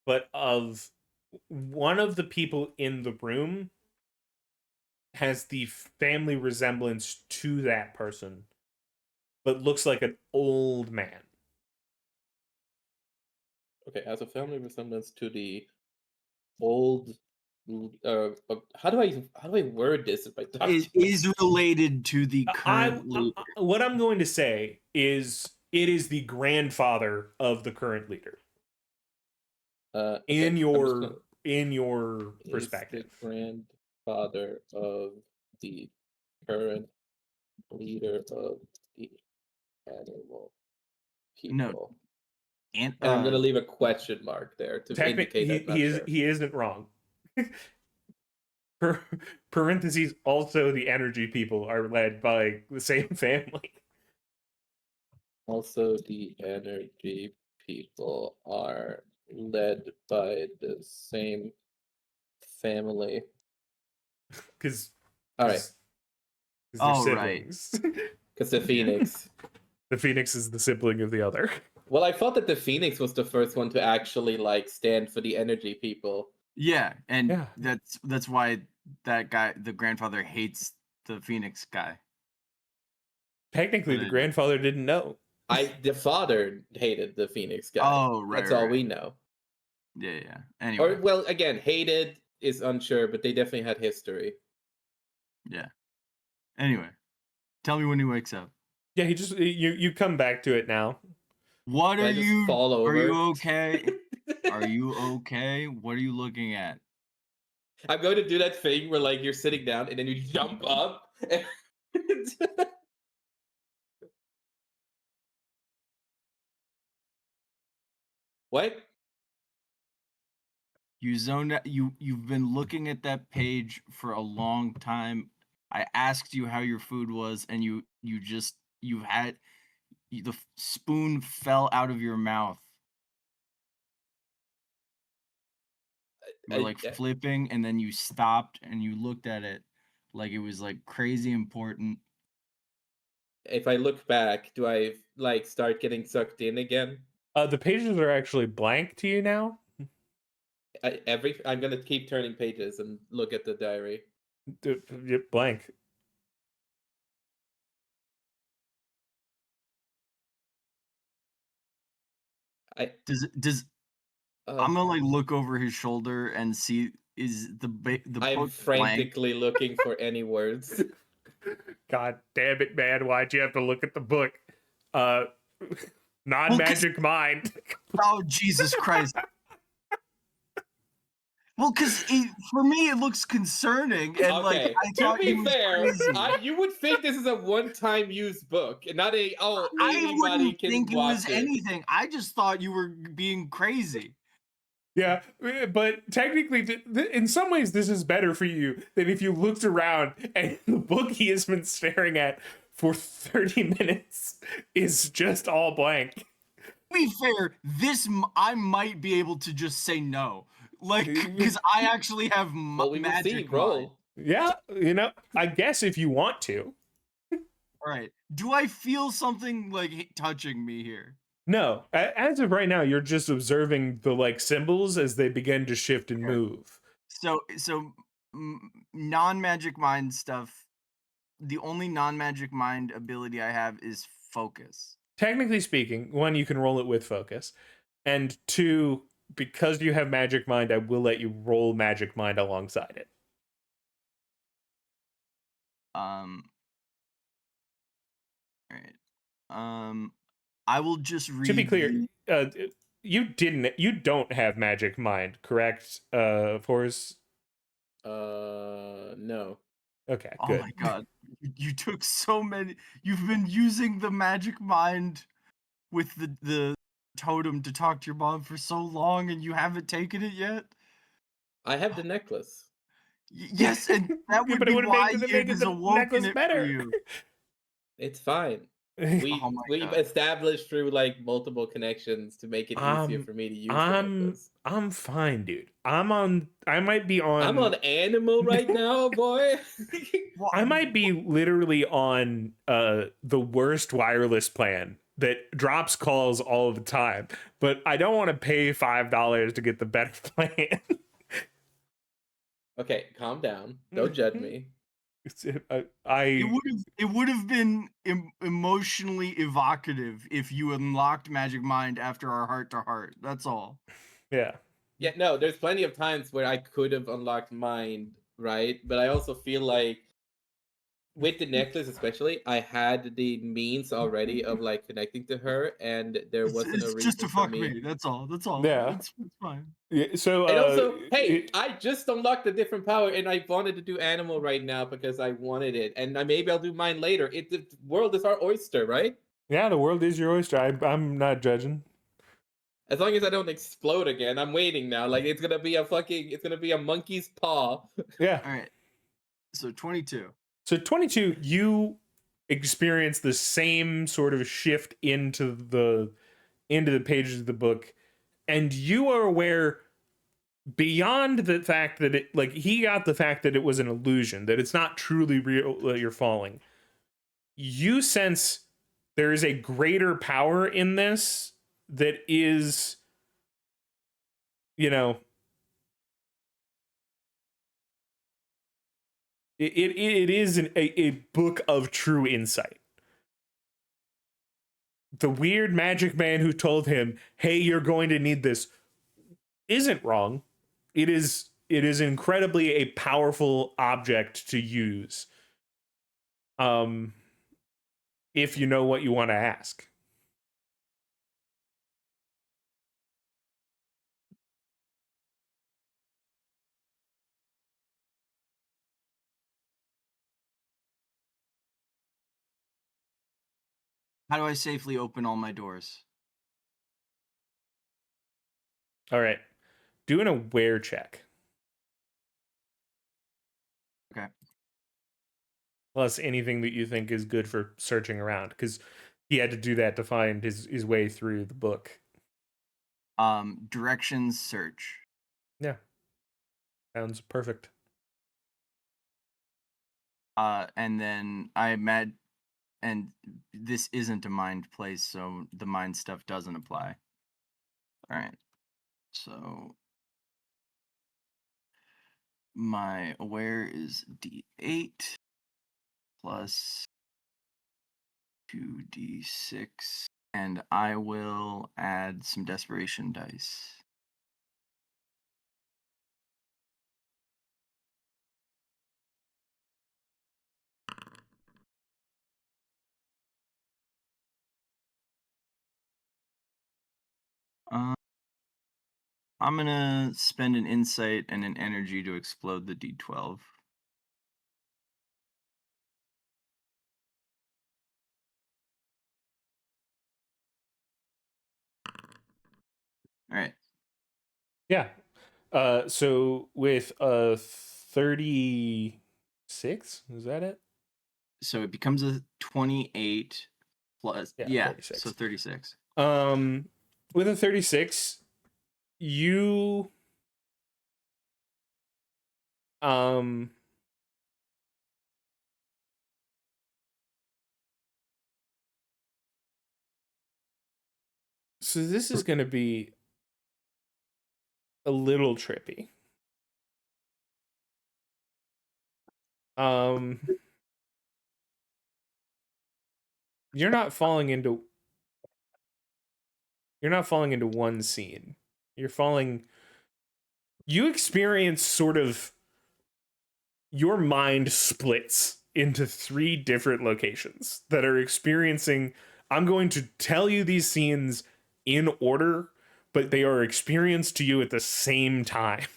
but of one of the people in the room has the family resemblance to that person, but looks like an old man. Okay, as a family resemblance to the old. How do I word this if I talk It to is related to the current leader. What I'm going to say is it is the grandfather of the current leader. okay, in your is perspective. the grandfather of the current Leader of the animal No. people. And And I'm gonna leave a question mark there to Technically, indicate I'm not sure. he isn't wrong. Parentheses. Also, the energy people are led by the same family. Also, the energy people are led by the same family. Because All right, they're Oh, right. siblings. because the Phoenix. The Phoenix is the sibling of the other. Well, I thought that the Phoenix was the first one to actually like stand for the energy people. yeah, and Yeah. that's why that guy, the grandfather, hates the Phoenix guy. Technically, the But- grandfather didn't know. The father hated the Phoenix guy. Oh, right. That's all right. we know. Yeah. Anyway. Or well, again, hated is unsure, but they definitely had history. Yeah. Anyway, tell me when he wakes up. Yeah, he just you come back to it now. What I are just you? fall over. Are you okay? Are you okay? What are you looking at? I'm going to do that thing where like you're sitting down and then you jump up. What? You zoned out. You've been looking at that page for a long time. I asked you how your food was, and you had the spoon fell out of your mouth. You were like flipping, and then you stopped and you looked at it like it was like crazy important. If I look back, do I like start getting sucked in again? The pages are actually blank to you now. I'm gonna keep turning pages and look at the diary. Blank. Does I'm gonna like look over his shoulder and see is the I'm book frantically looking for any words. God damn it, man! Why'd you have to look at the book? Non-magic mind. Oh, Jesus Christ. Well, because for me it looks concerning, and Okay, like I to thought he be was fair, crazy. you would think this is a one-time use book, and not I anybody wouldn't can think it watch was anything. I just thought you were being crazy. Yeah, but technically, in some ways, this is better for you than if you looked around and the book he has been staring at for 30 minutes is just all blank. To be fair, I might be able to just say no, like because I actually have Well, we will magic see. mind. Roll. Yeah, I guess if you want to. All right. Do I feel something like touching me here? No, as of right now, you're just observing the like symbols as they begin to shift and Okay. move. So non-magic mind stuff. The only non-magic mind ability I have is focus. Technically speaking, one, you can roll it with focus, and two, because you have magic mind, I will let you roll magic mind alongside it. All right. I will just read. To be clear, you don't have magic mind, correct? Forrest? No. Okay, Oh good. my god. You took so many. You've been using the magic mind with the totem to talk to your mom for so long, and you haven't taken it yet? I have the necklace. Yes, and that would but it be would've why made it has the awoken necklace it better. for you. It's fine. Oh my We've God. established through like multiple connections to make it easier for me to use the necklace. I'm fine, dude. I might be on. I'm on animal right now, boy. Well, I might be literally on the worst wireless plan that drops calls all the time, but I don't want to pay $5 to get the better plan. Okay, calm down. Don't judge me. It would have been emotionally evocative if you unlocked magic mind after our heart to heart. That's all. Yeah. Yeah, no, there's plenty of times where I could have unlocked mind, right? But I also feel like with the necklace especially, I had the means already of like connecting to her, and there wasn't a It's reason just to for fuck me. me. That's all. That's all. Yeah. It's fine. Yeah, so And also, hey, it- I just unlocked a different power, and I wanted to do animal right now because I wanted it, and maybe I'll do mine later. The world is our oyster, right? yeah, the world is your oyster. I'm not judging. As long as I don't explode again, I'm waiting now. Like it's gonna be a monkey's paw. Yeah. All right. So 22. So 22, you experience the same sort of shift into the pages of the book, and you are aware beyond the fact that it, like, he got the fact that it was an illusion, that it's not truly real that you're falling. You sense there is a greater power in this that is, you know, it is a book of true insight. The weird magic man who told him, "Hey, you're going to need this," isn't wrong. It is incredibly a powerful object to use. If you know what you want to ask. How do I safely open all my doors? All right. Do an aware check. Okay. Plus anything that you think is good for searching around, because he had to do that to find his way through the book. Directions search. Yeah. Sounds perfect. And then and this isn't a mind place, so the mind stuff doesn't apply. All right. So my aware is D8 plus 2D6, and I will add some desperation dice. I'm gonna spend an insight and an energy to explode the D12. All right. Yeah. So with a 36, is that it? So it becomes a 28 plus, yeah, 36. so 36. With a 36, you so this is going to be a little trippy. You're not falling into one scene. You experience sort of, your mind splits into 3 different locations that are experiencing, I'm going to tell you these scenes in order, but they are experienced to you at the same time.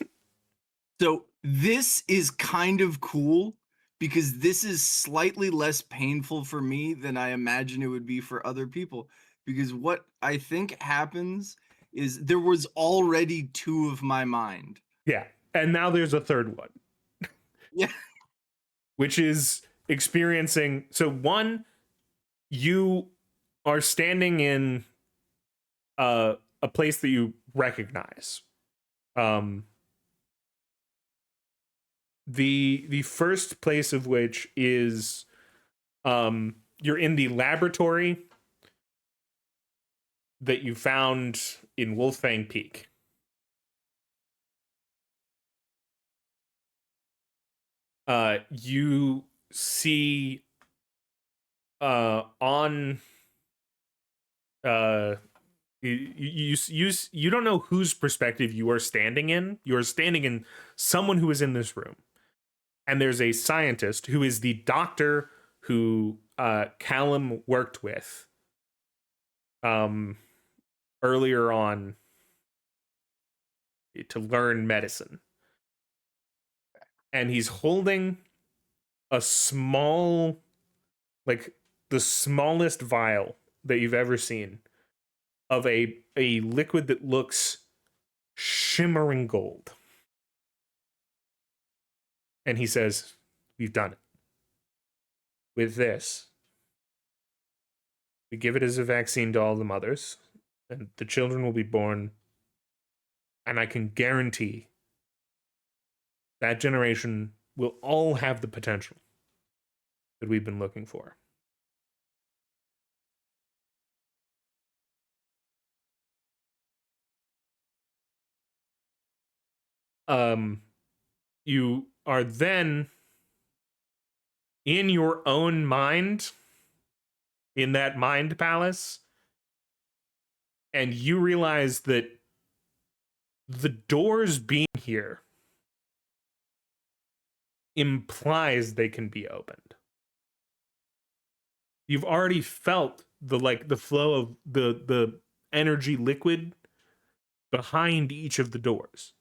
So this is kind of cool because this is slightly less painful for me than I imagine it would be for other people. Because what I think happens is there was already 2 of my mind. Yeah. And now there's a third one. Yeah. Which is experiencing, so one, you are standing in a place that you recognize. The first place of which is you're in the laboratory that you found in Wolfang Peak. You see on you don't know whose perspective you are standing in. You are standing in someone who is in this room, and there's a scientist who is the doctor who Callum worked with earlier on to learn medicine. And he's holding a small, like the smallest vial that you've ever seen of a liquid that looks shimmering gold. And he says, we've done it. With this, we give it as a vaccine to all the mothers, and the children will be born. And I can guarantee that generation will all have the potential that we've been looking for. You are then in your own mind, in that mind palace, and you realize that the doors being here implies they can be opened. You've already felt the flow of the energy liquid behind each of the doors.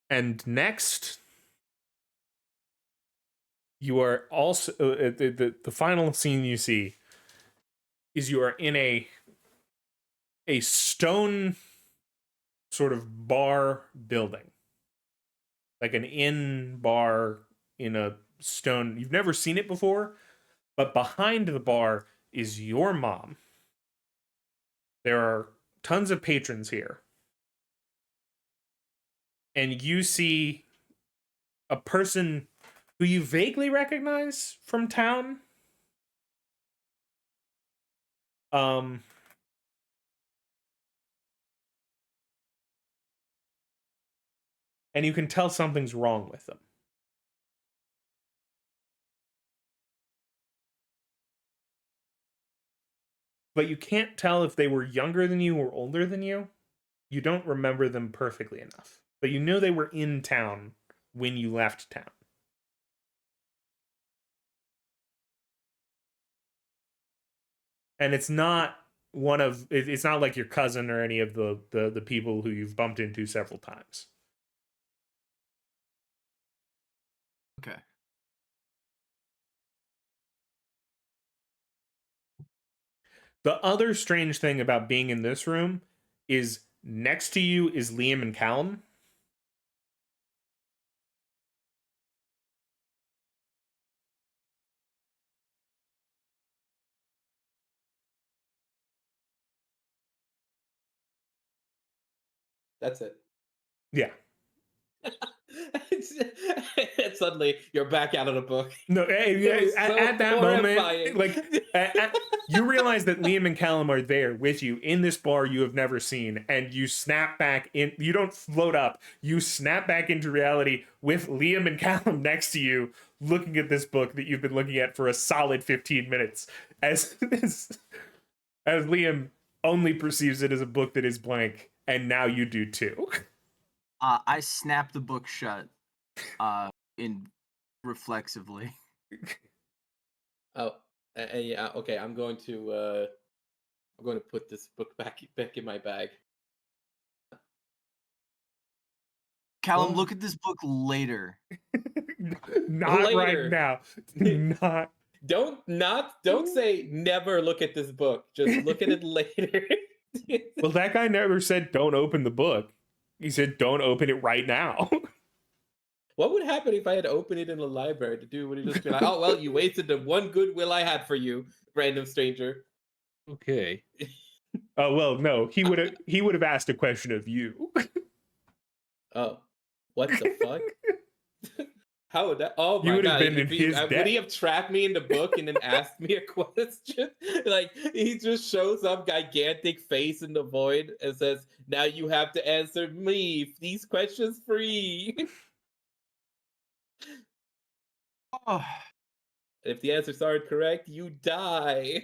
And next, you are also the final scene you see is you are in a stone sort of bar building, like an inn bar in a stone. You've never seen it before, but behind the bar is your mom. There are tons of patrons here. And you see a person who you vaguely recognize from town. And you can tell something's wrong with them. But you can't tell if they were younger than you or older than you. You don't remember them perfectly enough. But you know they were in town when you left town. And it's not it's not like your cousin or any of the people who you've bumped into several times. Okay. The other strange thing about being in this room is next to you is Liam and Callum. That's it. Yeah. And suddenly you're back out of the book. No, It was so at that moment, horrifying. like you realize that Liam and Callum are there with you in this bar you have never seen, and you snap back in. You don't float up. You snap back into reality with Liam and Callum next to you, looking at this book that you've been looking at for a solid 15 minutes. As Liam only perceives it as a book that is blank, and now you do too. I snap the book shut, in reflexively. Oh, yeah. Okay, I'm going to put this book back in my bag. Callum, Well- look at this book later. Not Later. right now. Not. Don't say never look at this book. Just look at it later. Well, that guy never said don't open the book. He said don't open it right now. What would happen if I had opened it in the library? The dude would have just been like, "Oh well, you wasted the one goodwill I had for you, random stranger." Okay. Oh well, no. He would have asked a question of you. Oh, what the fuck? How would that? Oh You my would have god! been in his would debt. he have trapped me in the book and then asked me a question? Like he just shows up, gigantic face in the void, and says, "Now you have to answer me these questions free." Oh, If the answers aren't correct, you die.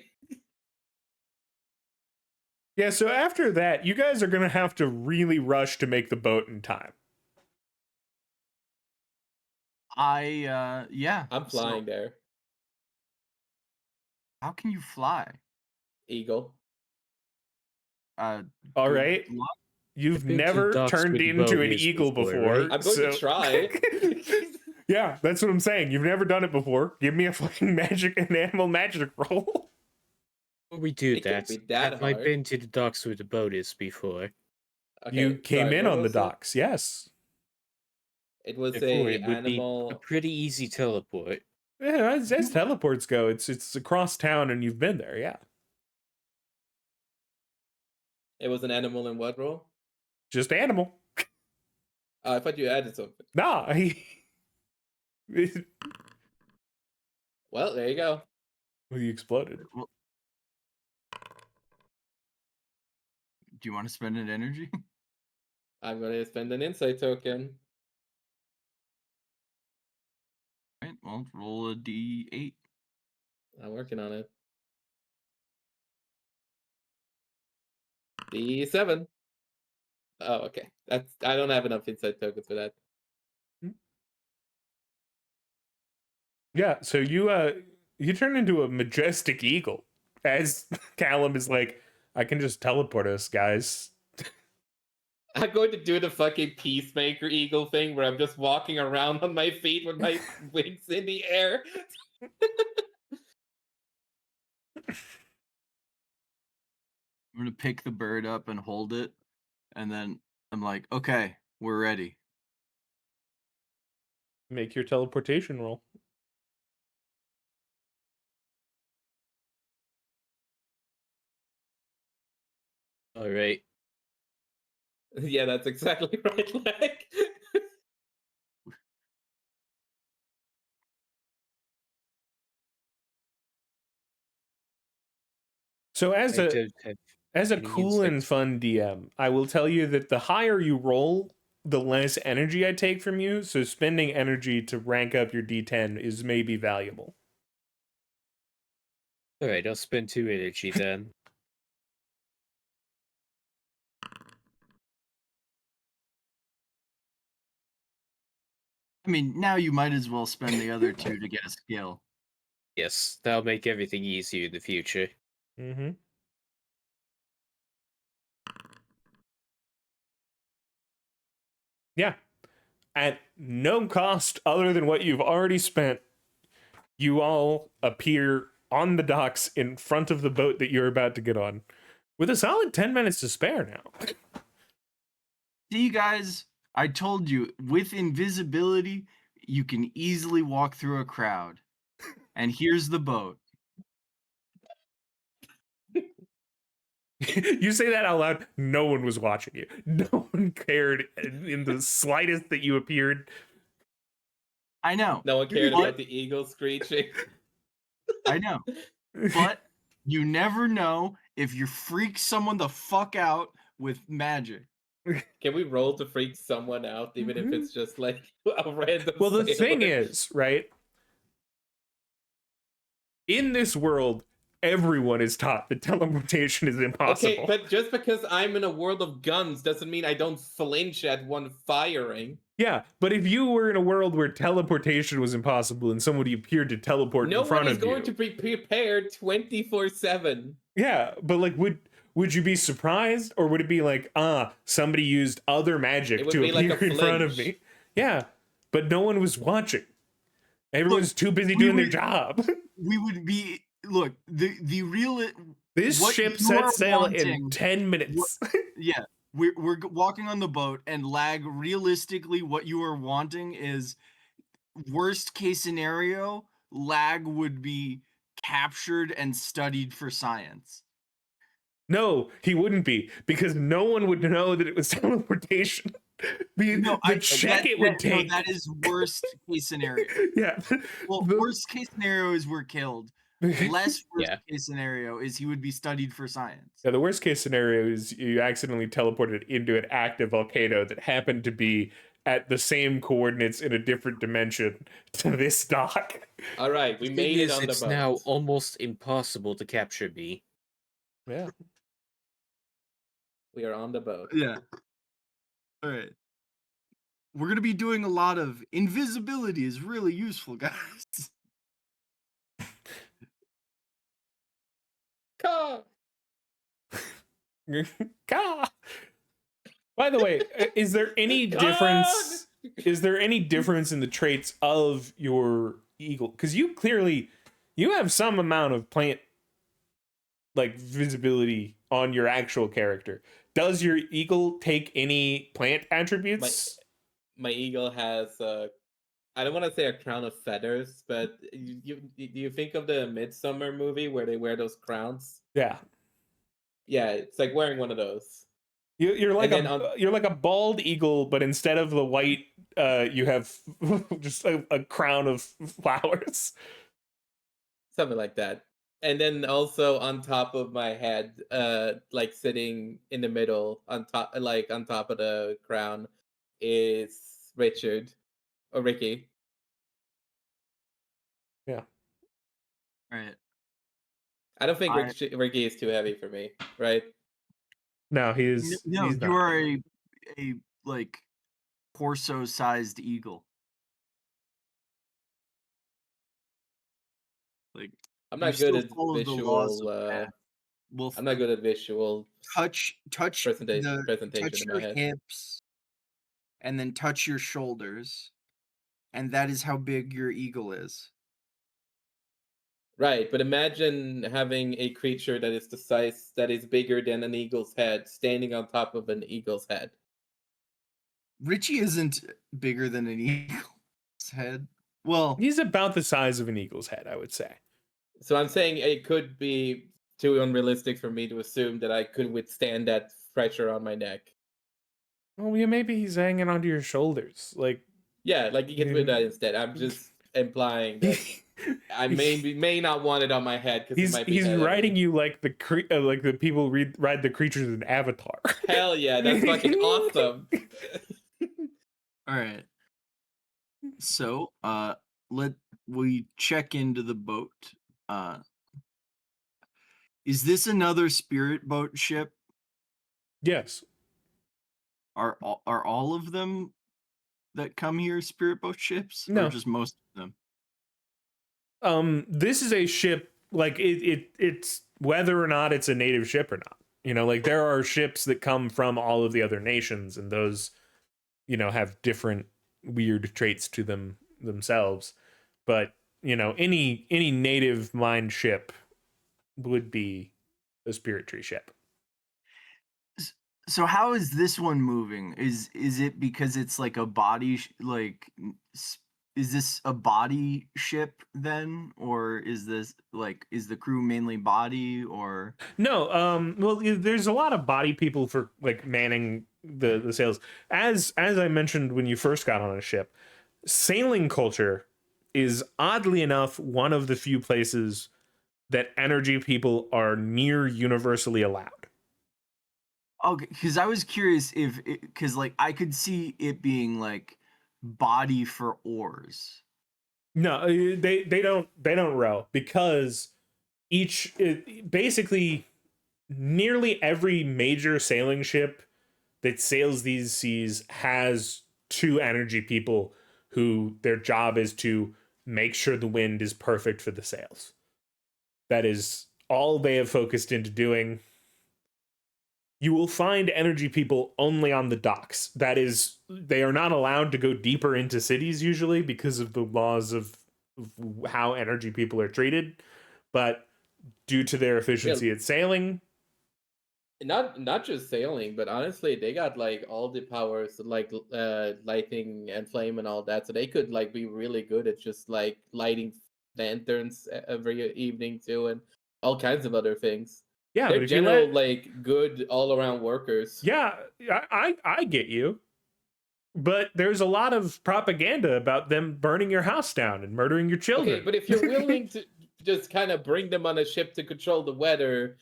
Yeah, so after that, you guys are going to have to really rush to make the boat in time. Yeah. I'm so flying there. how can you fly? Eagle. All Good right. luck. You've been to the never docks turned with into an boats eagle before, before. right? I'm going to so- try. Yeah, that's what I'm saying. You've never done it before. Give me a fucking animal magic roll. Before we do It can't that, be that have I hard. been to the docks with the boats before? You Okay, came sorry, in what on the was it? docks, yes. It was Therefore, a it would be a animal. pretty easy teleport. Yeah, as teleports go, it's across town and you've been there, yeah. It was an animal in what role? Just animal. I thought you added something. Nah, Well, there you go. he exploded. Do you want to spend an energy? I'm going to spend an insight token. Right. Well, roll a d8. I'm working on it. D7. Oh, okay. I don't have enough insight tokens for that. Yeah, so you turn into a majestic eagle as Callum is like, I can just teleport us, guys. I'm going to do the fucking peacemaker eagle thing where I'm just walking around on my feet with my wings in the air. I'm gonna pick the bird up and hold it, and then I'm like, okay, we're ready. Make your teleportation roll. All right. Yeah, that's exactly right, Leg. So as I a don't have As a any cool and insights. fun DM, I will tell you that the higher you roll, the less energy I take from you. So spending energy to rank up your D10 is maybe valuable. All right, I'll spend 2 energy then. I mean, now you might as well spend the other 2 to get a skill. Yes, that'll make everything easier in the future. Mm-hmm. Yeah. At no cost other than what you've already spent, you all appear on the docks in front of the boat that you're about to get on with a solid 10 minutes to spare now. See, guys, I told you, with invisibility, you can easily walk through a crowd. And here's the boat. You say that out loud, no one was watching you. No one cared in the slightest that you appeared. I know. No one cared But- about the eagle screeching. I know. But you never know if you freak someone the fuck out with magic. Can we roll to freak someone out, even if it's just like a random? Well, the thing sailor? is, right? In this world, everyone is taught that teleportation is impossible. Okay, but just because I'm in a world of guns doesn't mean I don't flinch at one firing. Yeah, but if you were in a world where teleportation was impossible and somebody appeared to teleport No in front one is of you, going to be prepared 24/7. yeah, but like, would you be surprised, or would it be like, somebody used other magic It would to be like appear a in front of flinch. me? Yeah, but no one was watching. Everyone's too busy we doing their would- job. We would be look, the real This what ship you are sets sail in wanting- 10 minutes. yeah, we're walking on the boat, and Lag, realistically, what you are wanting is worst case scenario, Lag would be captured and studied for science. No, he wouldn't be, because no one would know that it was teleportation. The check it would take. No, that is worst case scenario. Yeah. Well, The- worst case scenario is we're killed. Less worst Yeah. case scenario is he would be studied for science. Yeah, the worst case scenario is you accidentally teleported into an active volcano that happened to be at the same coordinates in a different dimension to this dock. All right, we The made thing it is, on the it's boat. now almost impossible to capture me. Yeah. We are on the boat. Yeah. All right. We're gonna be doing a lot of invisibility is really useful, guys. Caw! Gah! By the way, is there any difference? Is there any difference in the traits of your eagle? Because you have some amount of plant like visibility on your actual character. Does your eagle take any plant attributes? My eagle has I don't want to say a crown of feathers, but you think of the Midsummer movie where they wear those crowns? Yeah. Yeah, it's like wearing one of those. You're like And then you're like a bald eagle, but instead of the white, you have just a crown of flowers. Something like that. And then also on top of my head, like sitting in the middle on top of the crown is Richard or Ricky. Yeah. Right. I don't think I- Ricky is too heavy for me, right? No, he's No, he's you not. are a like torso-sized eagle. Like I'm you not still good at follow the laws visual. of math. We'll I'm not good at visual touch presentation touch in your my head. hips, and then touch your shoulders, and that is how big your eagle is. Right, but imagine having a creature that is the size that is bigger than an eagle's head standing on top of an eagle's head. Richie isn't bigger than an eagle's head. Well, He's about the size of an eagle's head, I would say. So I'm saying it could be too unrealistic for me to assume that I could withstand that pressure on my neck. Well, yeah, maybe he's hanging onto your shoulders, like. Yeah, like you can do that instead. I'm just implying that I may not want it on my head because it might be he's heavy. riding you like the people ride the creatures in Avatar. Hell yeah, that's fucking awesome. all right. So, we check into the boat. Is this another spirit boat ship? Yes. Are all of them that come here spirit boat ships, No. or just most of them? This is a ship, like it's whether or not it's a native ship or not. You know, like there are ships that come from all of the other nations, and those, you know, have different weird traits to them themselves. But you know, any native mind ship would be a spirit tree ship. So how is this one moving? Is it because it's like a body is this a body ship then, or is this like is the crew mainly body or No, well, there's a lot of body people for like manning the sails. As I mentioned when you first got on a ship, sailing culture is oddly enough one of the few places that energy people are near universally allowed. Okay, because I was curious if because like I could see it being like body for oars. No, they don't row because basically nearly every major sailing ship that sails these seas has two energy people who their job is to make sure the wind is perfect for the sails. That is all they have focused into doing. You will find energy people only on the docks. That is, they are not allowed to go deeper into cities usually because of the laws of how energy people are treated. But due to their efficiency at sailing, not just sailing, but honestly, they got like all the powers, like lighting and flame and all that. So they could like be really good at just like lighting lanterns every evening too, and all kinds of other things. yeah, They're but if general you like good all around workers. yeah, I get you. But there's a lot of propaganda about them burning your house down and murdering your children. Okay, but if you're willing to just kind of bring them on a ship to control the weather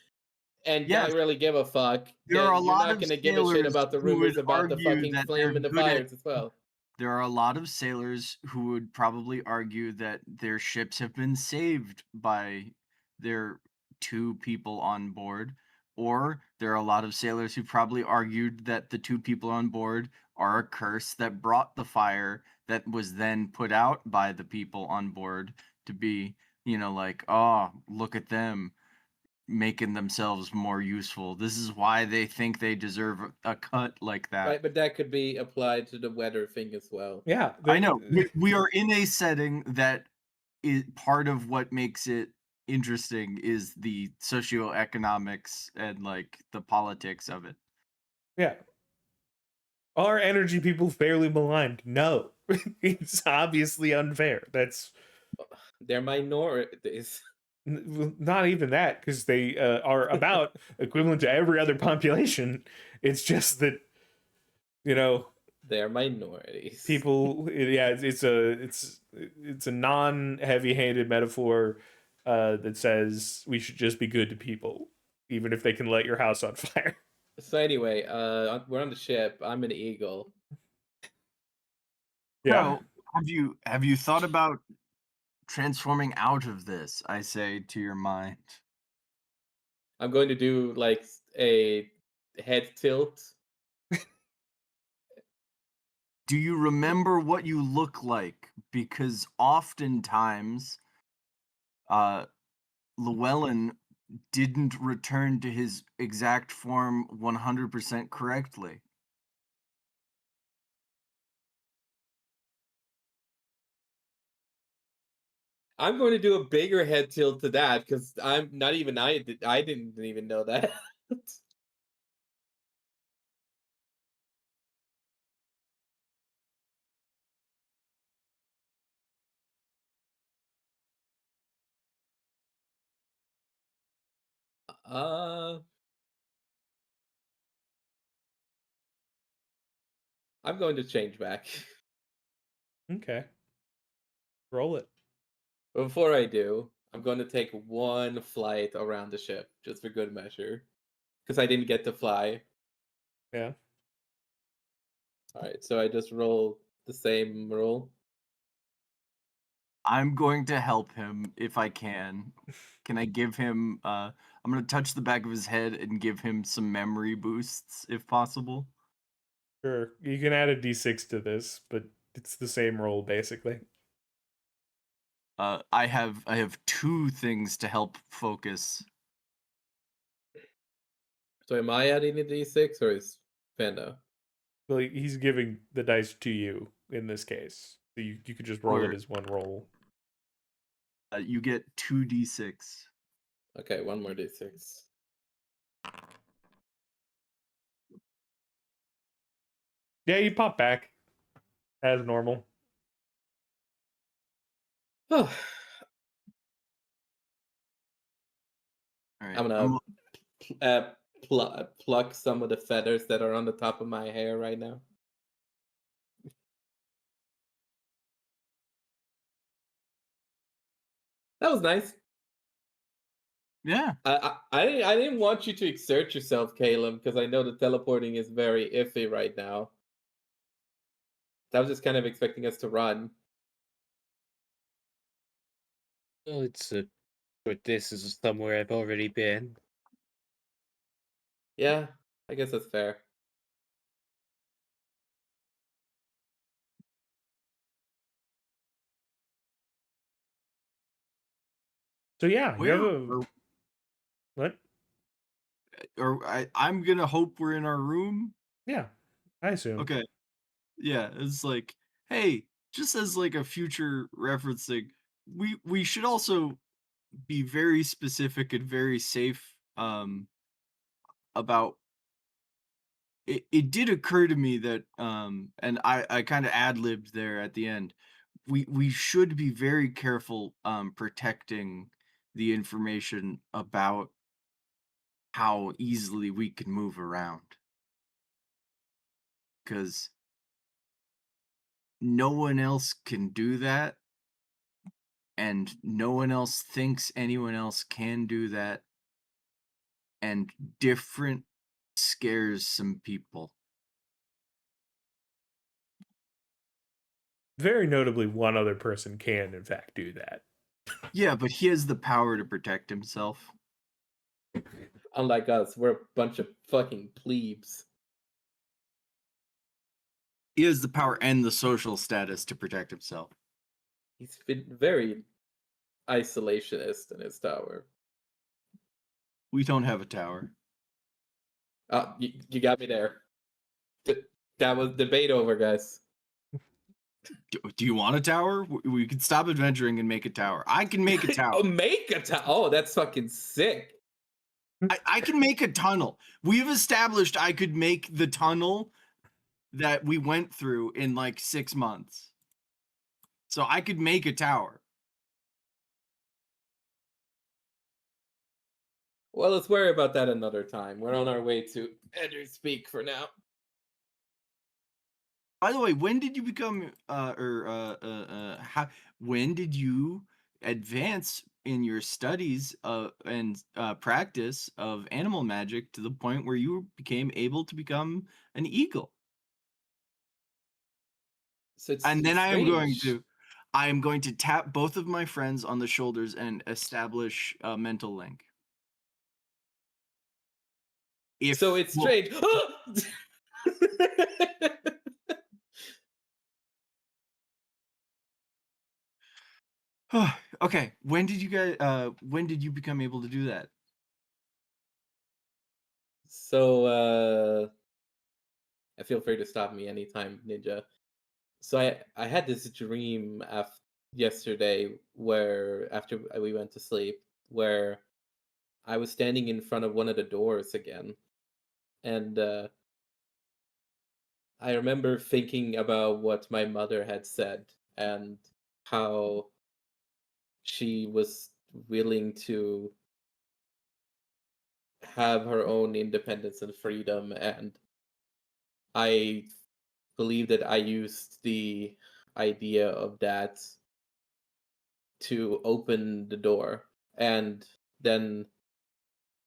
and Yes. not really give a fuck, There then are a you're lot not of going to give a shit sailors about the who rumors would about the argue fucking that flame they're and the good at- fires as well. There are a lot of sailors who would probably argue that their ships have been saved by their two people on board, Or there are a lot of sailors who probably argued that the two people on board are a curse that brought the fire that was then put out by the people on board to be, like, oh, look at them making themselves more useful. This is why they think they deserve a cut like that. Right, but that could be applied to the weather thing as well. Yeah, I know. We are in a setting that is part of what makes it interesting is the socioeconomics and like the politics of it. Yeah. Are energy people fairly maligned? No. It's obviously unfair. That's They're minorities. not even that, because they are about equivalent to every other population. It's just that, They're minorities. people. It's a non-heavy-handed metaphor that says we should just be good to people, even if they can light your house on fire. So anyway, we're on the ship. I'm an eagle. Yeah. Well, have you thought about transforming out of this? I say to your mind. I'm going to do like a head tilt. Do you remember what you look like? Because oftentimes, Llewellyn didn't return to his exact form 100% correctly. I'm going to do a bigger head tilt to that because I'm not even I didn't even know that. uh I'm going to change back. Okay. Roll it. Before I do, I'm going to take one flight around the ship just for good measure because I didn't get to fly. Yeah. All right, so I just roll the same roll. I'm going to help him if I can. Can I give him I'm going to touch the back of his head and give him some memory boosts if possible. Sure. You can add a d6 to this, but it's the same roll basically. I have two things to help focus. So am I adding a d6 or is Panda? Well, he's giving the dice to you in this case. So you could just roll it Or- as one roll. You get 2d6. Okay, one more d6. Yeah, you pop back as normal. Oh, All right. I'm gonna pluck some of the feathers that are on the top of my hair right now. That was nice. Yeah. I didn't want you to exert yourself, Caleb, because I know the teleporting is very iffy right now. I was just kind of expecting us to run. Well, but this is somewhere I've already been. Yeah, I guess that's fair. So yeah, you have a Where what? I'm gonna hope we're in our room. Yeah, I assume. Okay. Yeah, it's like, hey, just as like a future referencing, we should also be very specific and very safe about it did occur to me that and I kind of ad-libbed there at the end. We should be very careful protecting the information about how easily we can move around. Because no one else can do that, and no one else thinks anyone else can do that, and different scares some people. Very notably, one other person can, in fact, do that. Yeah, but he has the power to protect himself. Unlike us, we're a bunch of fucking plebes. He has the power and the social status to protect himself. He's been very isolationist in his tower. We don't have a tower. You got me there. That was debate over, guys. Do you want a tower? We could stop adventuring and make a tower. I can make a Oh, tower. make a tower. Oh, that's fucking sick. I can make a tunnel. We've established I could make the tunnel that we went through in like 6 months. So I could make a tower. Well, let's worry about that another time. We're on our way to Edder's Peak for now. By the way, when did you become when did you advance in your studies and practice of animal magic to the point where you became able to become an eagle? So it's And then strange. I am going to tap both of my friends on the shoulders and establish a mental link. So it's strange. Okay, when did you become able to do that? So feel free to stop me anytime, Ninja. So I had this dream yesterday where after we went to sleep where I was standing in front of one of the doors again, and I remember thinking about what my mother had said and how she was willing to have her own independence and freedom, and I believe that I used the idea of that to open the door. And then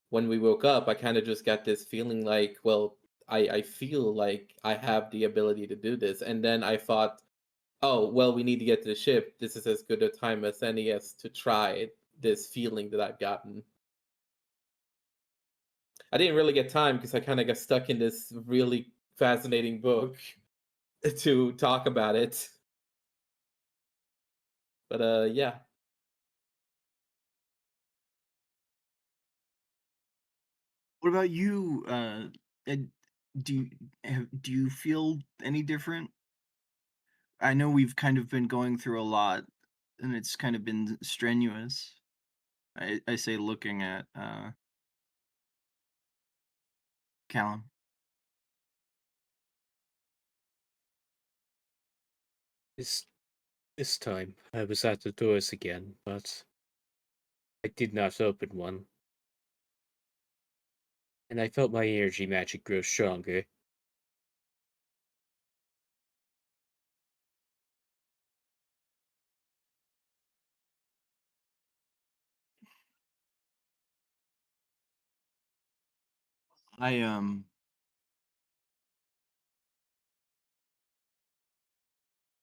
when we woke up, I kind of just got this feeling like, well, I feel like I have the ability to do this. And then I thought, oh, well, we need to get to the ship. This is as good a time as any as to try this feeling that I've gotten. I didn't really get time because I kind of got stuck in this really fascinating book to talk about it. But yeah. What about you? Ed, do you feel any different? I know we've kind of been going through a lot, and it's kind of been strenuous. I say looking at Callum. This time I was at the doors again, but I did not open one. And I felt my energy magic grow stronger.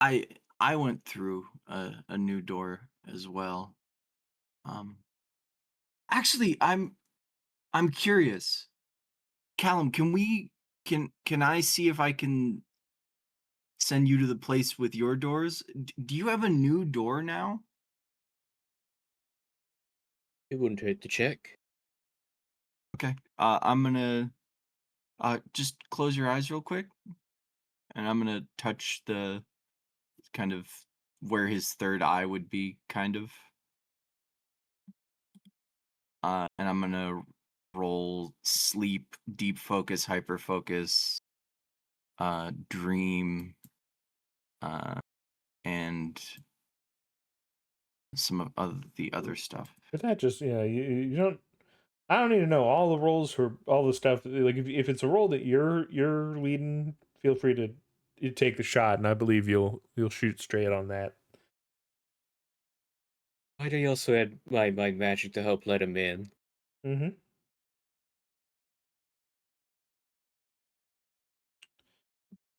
I I went through a new door as well. Um, actually, I'm curious. Callum, can I see if I can send you to the place with your doors? Do you have a new door now? It wouldn't hurt to check. Okay. I'm gonna just close your eyes real quick, and I'm gonna touch the kind of where his third eye would be, kind of. And I'm gonna roll sleep, deep focus, hyper focus, dream, and some of the other stuff. But that just, you don't. I don't need to know all the roles for all the stuff. Like if it's a role that you're leading, feel free to you take the shot, and I believe you'll shoot straight on that. Might I also add my magic to help let him in? Mm-hmm.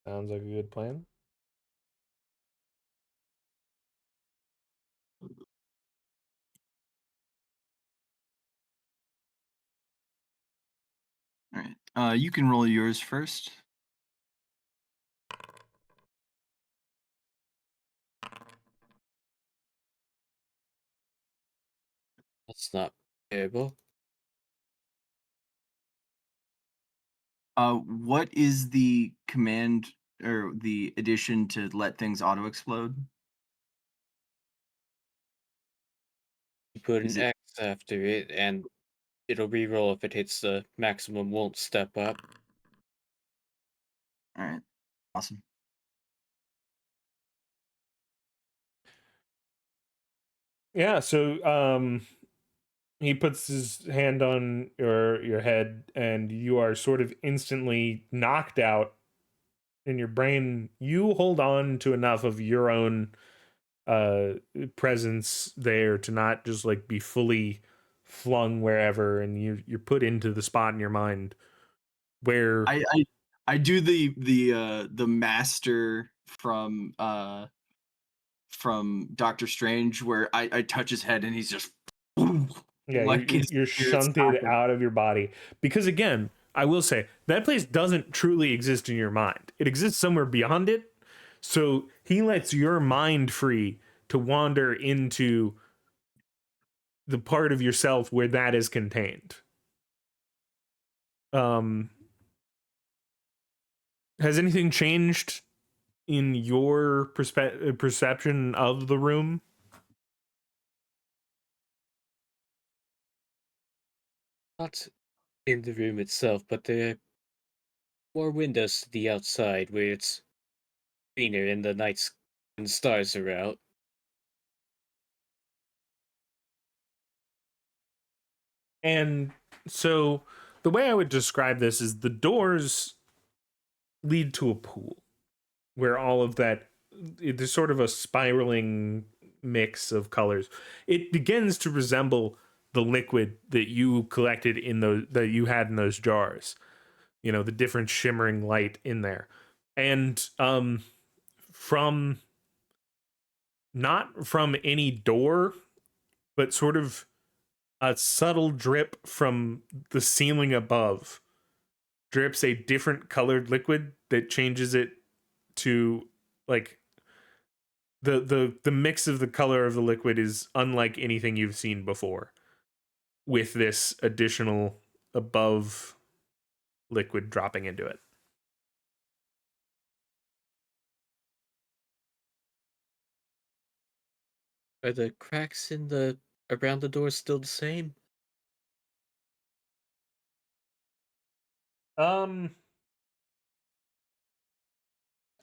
Sounds like a good plan. All right. You can roll yours first. That's not terrible. What is the command or the addition to let things auto explode? You put Is an it X after it, and it'll reroll if it hits the maximum won't step up. all right? Awesome. Yeah, so he puts his hand on your head and you are sort of instantly knocked out in your brain. You hold on to enough of your own presence there to not just like be fully flung wherever, and you're put into the spot in your mind where I do the master from Doctor Strange where I touch his head and he's just yeah, like his you're spirit's shunted knocking. out of your body. Because again, I will say that place doesn't truly exist in your mind. It exists somewhere beyond it. So he lets your mind free to wander into the part of yourself where that is contained. Um, has anything changed in your perception of the room? Not in the room itself, but there are more windows to the outside where it's greener and the nights and stars are out. And so the way I would describe this is the doors lead to a pool where all of that, there's sort of a spiraling mix of colors. It begins to resemble the liquid that you collected in those, that you had in those jars. You know, the different shimmering light in there. And from not from any door, but sort of a subtle drip from the ceiling above drips a different colored liquid that changes it to like the mix of the color of the liquid is unlike anything you've seen before, with this additional above liquid dropping into it. Are the cracks in the around the door still the same? Um,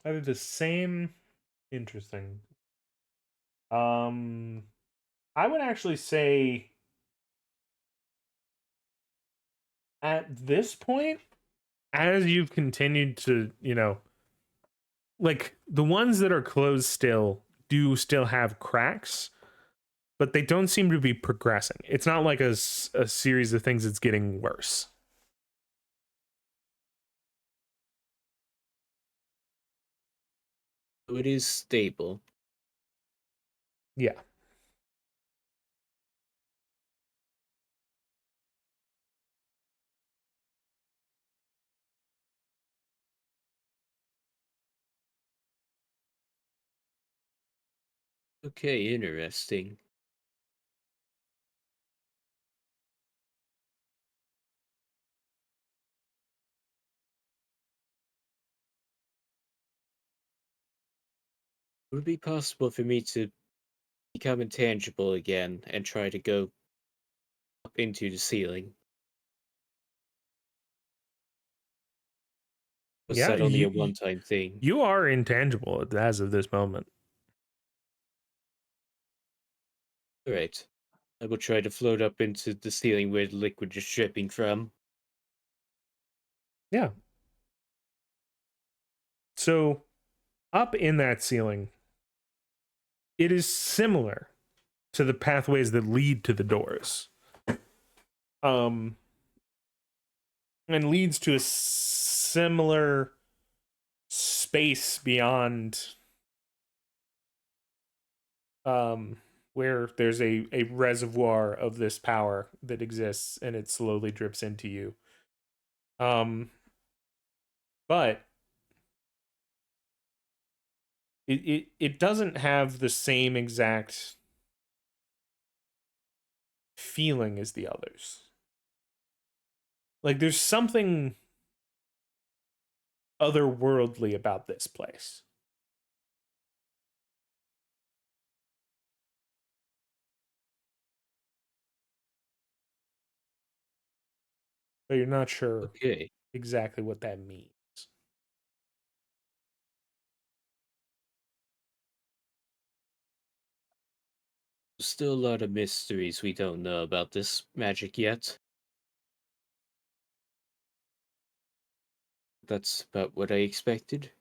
are they the same? Interesting. Um, I would actually say at this point, as you've continued to, you know, like the ones that are closed still do still have cracks, but they don't seem to be progressing. It's not like a series of things that's getting worse. So it is stable. Yeah. Okay, interesting. Would it be possible for me to become intangible again and try to go up into the ceiling? Was Yeah, that only a one-time thing? you are intangible as of this moment. Alright. I will try to float up into the ceiling where the liquid is dripping from. Yeah. So up in that ceiling, it is similar to the pathways that lead to the doors. Um and leads to a similar space beyond where there's a reservoir of this power that exists and it slowly drips into you. But it doesn't have the same exact feeling as the others. Like there's something otherworldly about this place. But you're not sure Okay. exactly what that means. Still a lot of mysteries we don't know about this magic yet. That's about what I expected.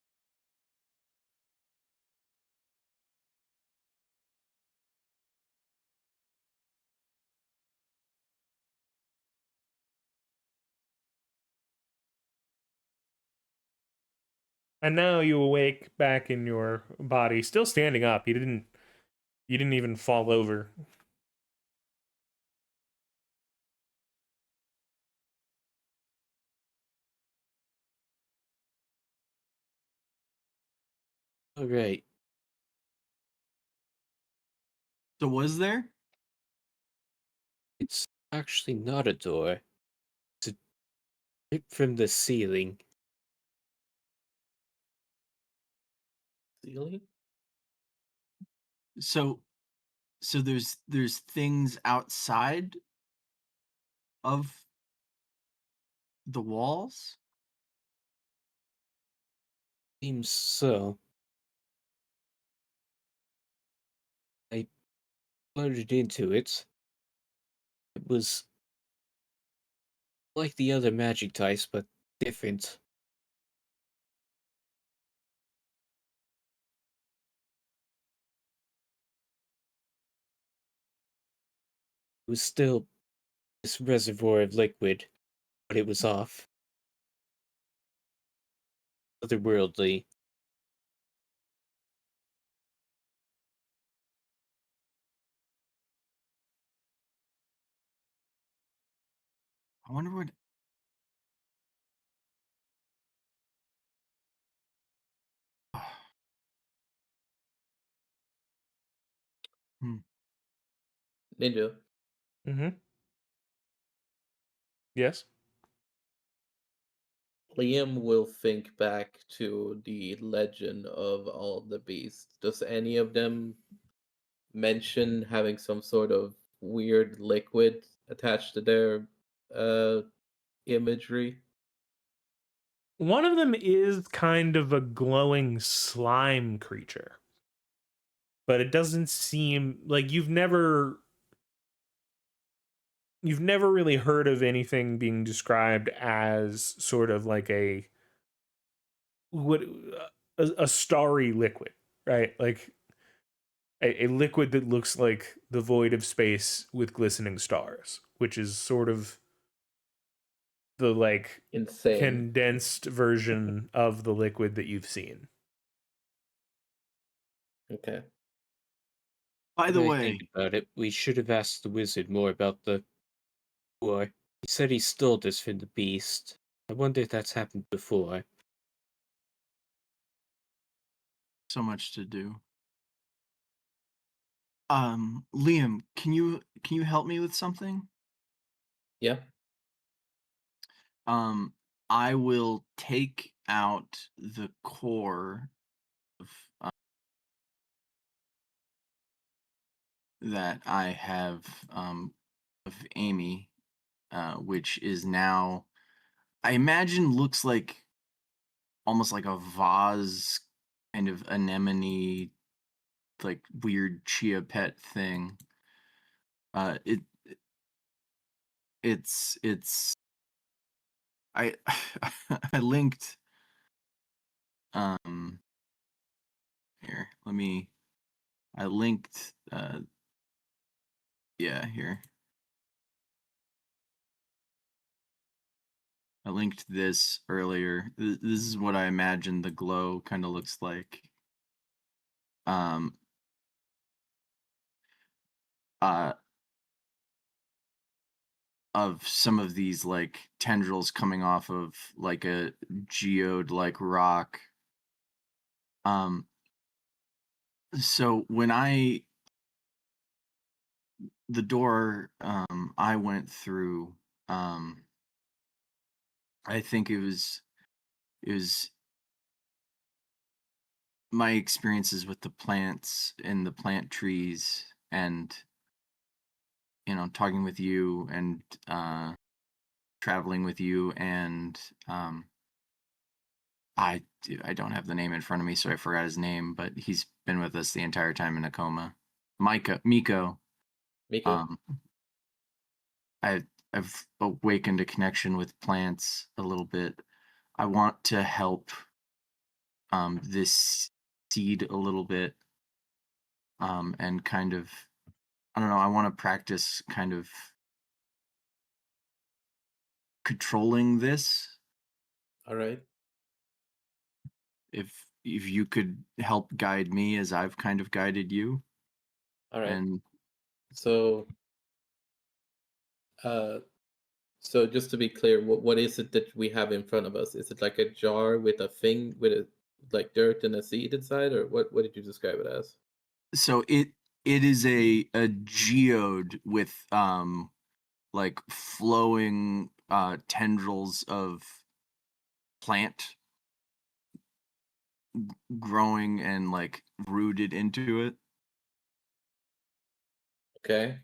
And now you awake back in your body, still standing up. You didn't even fall over. Alright. So was there? It's actually not a door. It's a drip from the ceiling. Ceiling? So there's things outside of the walls? Seems so. I floated into it. It was like the other magic dice, but different. It was still this reservoir of liquid, but it was off. Otherworldly. I wonder what. Hmm. Ninja. Mm-hmm. Yes. Liam will think back to the legend of all the beasts. Does any of them mention having some sort of weird liquid attached to their uh imagery? One of them is kind of a glowing slime creature. But it doesn't seem like you've never really heard of anything being described as sort of like what a starry liquid, right? Like a liquid that looks like the void of space with glistening stars, which is sort of the like Insane. condensed version of the liquid that you've seen. Okay. By the When I way, think about it, we should have asked the wizard more about the war. He said he stole this from the beast. I wonder if that's happened before. so much to do. Liam, can you help me with something? Yeah. Um, I will take out the core of, that I have of Amy, which is now, I imagine, looks like almost like a vase, kind of anemone, like weird chia pet thing. It it's I I linked um here. I linked yeah, here. I linked this earlier. This is what I imagine the glow kind of looks like. Um uh some of these like tendrils coming off of like a geode like rock. So when the door I went through, I think it was my experiences with the plants and the plant trees, and talking with you and traveling with you, and I don't have the name in front of me, so I forgot his name, but he's been with us the entire time in a coma. Miko. Miko. I've awakened a connection with plants a little bit. I want to help this seed a little bit, and kind of, I don't know, I want to practice kind of controlling this. All right. If you could help guide me as I've kind of guided you. All right. And So, so just to be clear, what is it that we have in front of us? Is it like a jar with a thing with a like dirt and a seed inside, or what did you describe it as? so it is a geode with like flowing tendrils of plant growing and like rooted into it. Okay.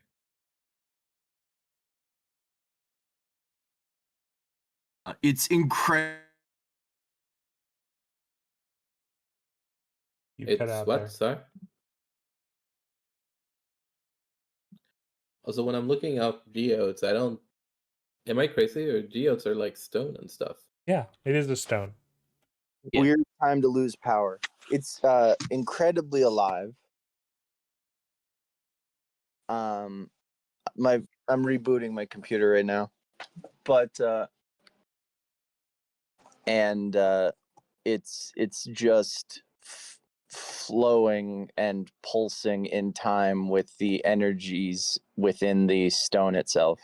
It's incredible. You cut It's out what? there. Sorry. Also, when I'm looking up geodes, I don't. Am I crazy? Or geodes are like stone and stuff? Yeah, it is a stone. Yeah. Weird time to lose power. It's incredibly alive. I'm rebooting my computer right now, but and it's just flowing and pulsing in time with the energies within the stone itself.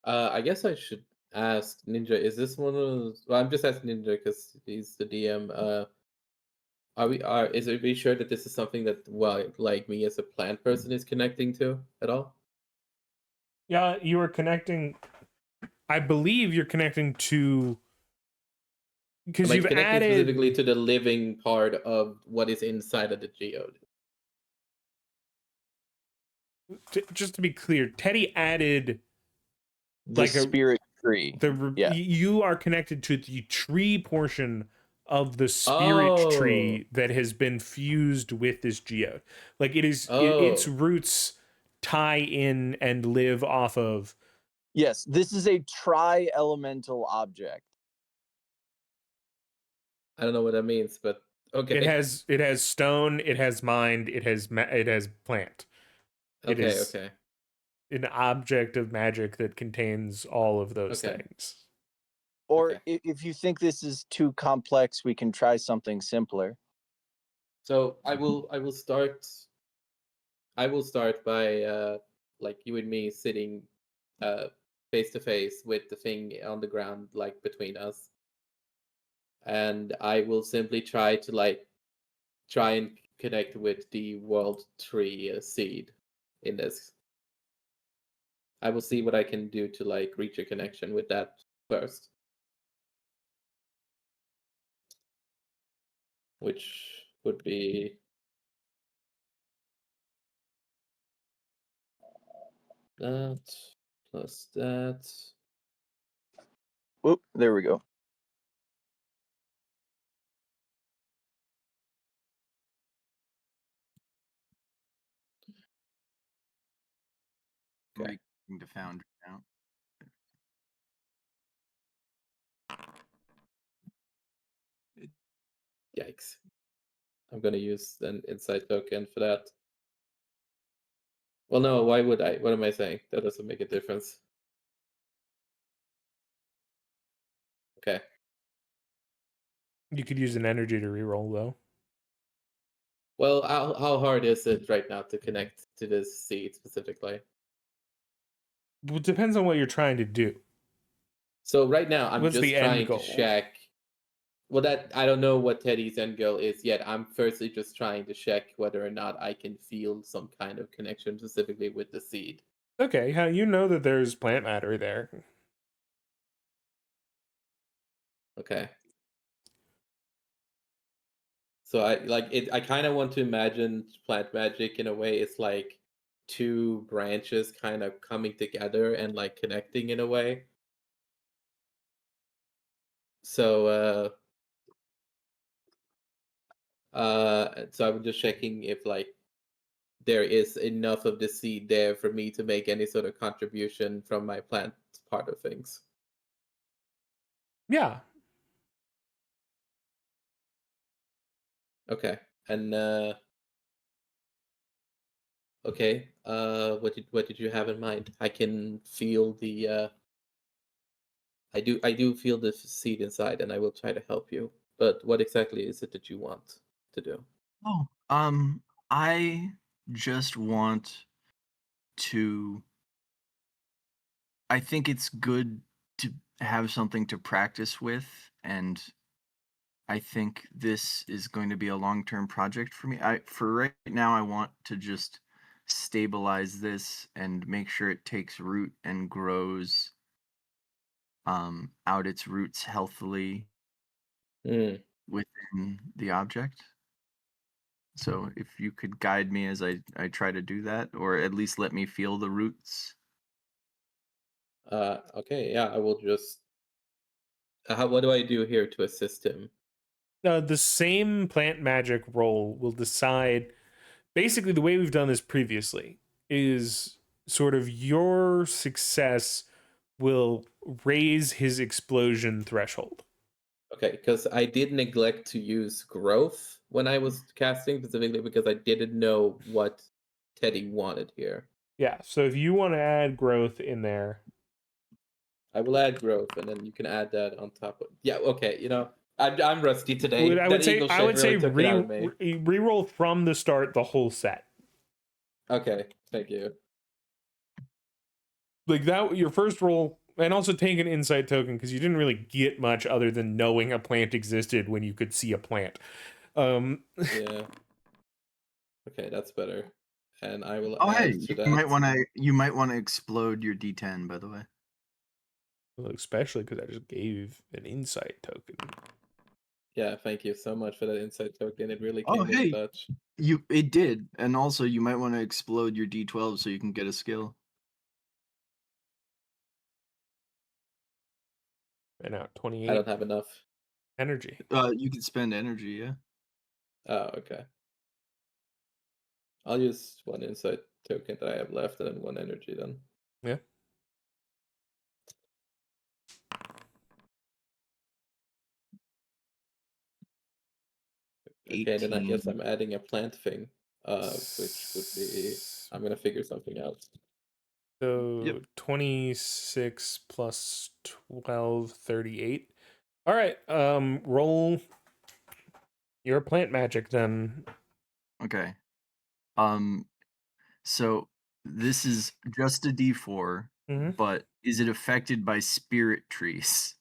I guess I should ask Ninja. Is this one of those? Well, I'm just asking Ninja because he's the DM. Is it be sure that this is something that, well, like me as a plant person is connecting to at all? Yeah, you are connecting. I believe you're connecting to, because Am I you've connecting added specifically to the living part of what is inside of the geode? just to be clear, Teddy added The like spirit tree. Yeah. you are connected to the tree portion of the spirit Oh. tree that has been fused with this geode. Like its Oh. roots tie in and live off of. Yes, this is a tri-elemental object. I don't know what that means, but okay. It has stone, it has mind, it has plant. It Okay, is okay. an object of magic that contains all of those Okay. things. Or Okay. if you think this is too complex, we can try something simpler. So I will start by like you and me sitting face to face with the thing on the ground like between us. And I will simply try and connect with the world tree seed in this. I will see what I can do to like reach a connection with that first. Which would be that plus that. Whoop, there we go. Okay. The Foundry now. Yikes. I'm gonna use an insight token for that. Well, no, why would I? What am I saying? That doesn't make a difference. Okay. You could use an energy to reroll though. Well, how hard is it right now to connect to this seed specifically? Well, it depends on what you're trying to do. So right now, I'm What's just the end trying to goal? check. Well, that I don't know what Teddy's end goal is yet. I'm firstly just trying to check whether or not I can feel some kind of connection specifically with the seed. Okay, how you know that there's plant matter there? Okay. So I like it. I kind of want to imagine plant magic in a way. It's like two branches kind of coming together and like connecting in a way. So so I'm just checking if like there is enough of the seed there for me to make any sort of contribution from my plant part of things. Yeah. Okay. And okay. What did you have in mind? I can feel the I do feel the seed inside and I will try to help you. But what exactly is it that you want to do? Oh, I just want to. I think it's good to have something to practice with, and I think this is going to be a long-term project for me. For right now, I want to just stabilize this and make sure it takes root and grows out its roots healthily Mm, within the object. So if you could guide me as I try to do that, or at least let me feel the roots. okay, yeah, I will just what do I do here to assist him? The same plant magic roll will decide. Basically, the way we've done this previously is sort of your success will raise his explosion threshold. Okay, because I did neglect to use growth when I was casting, specifically because I didn't know what Teddy wanted here. Yeah, so if you want to add growth in there, I will add growth, and then you can add that on top of. Yeah, okay. I'm rusty today. I That would say eagle shit really took it out of me. re-roll from the start the whole set. Okay, thank you. Like that, your first roll, and also take an insight token because you didn't really get much other than knowing a plant existed when you could see a plant. Yeah. Okay, that's better. And I will Oh, hey, add to you that. might want to explode your D10, by the way. Especially because I just gave an insight token. Yeah, thank you so much for that insight token. It really Oh, came in hey. clutch. It did, and also you might want to explode your D12 so you can get a skill. And now I 28 don't have enough. energy. You can spend energy, yeah. Oh, okay. I'll use one insight token that I have left and then one energy then. Yeah. Okay, then I guess 18. I'm adding a plant thing, which would be I'm gonna figure something out. So Yep. 26 plus 12, 38. All right. Roll your plant magic then. Okay. So this is just a D4, Mhm. but is it affected by spirit trees?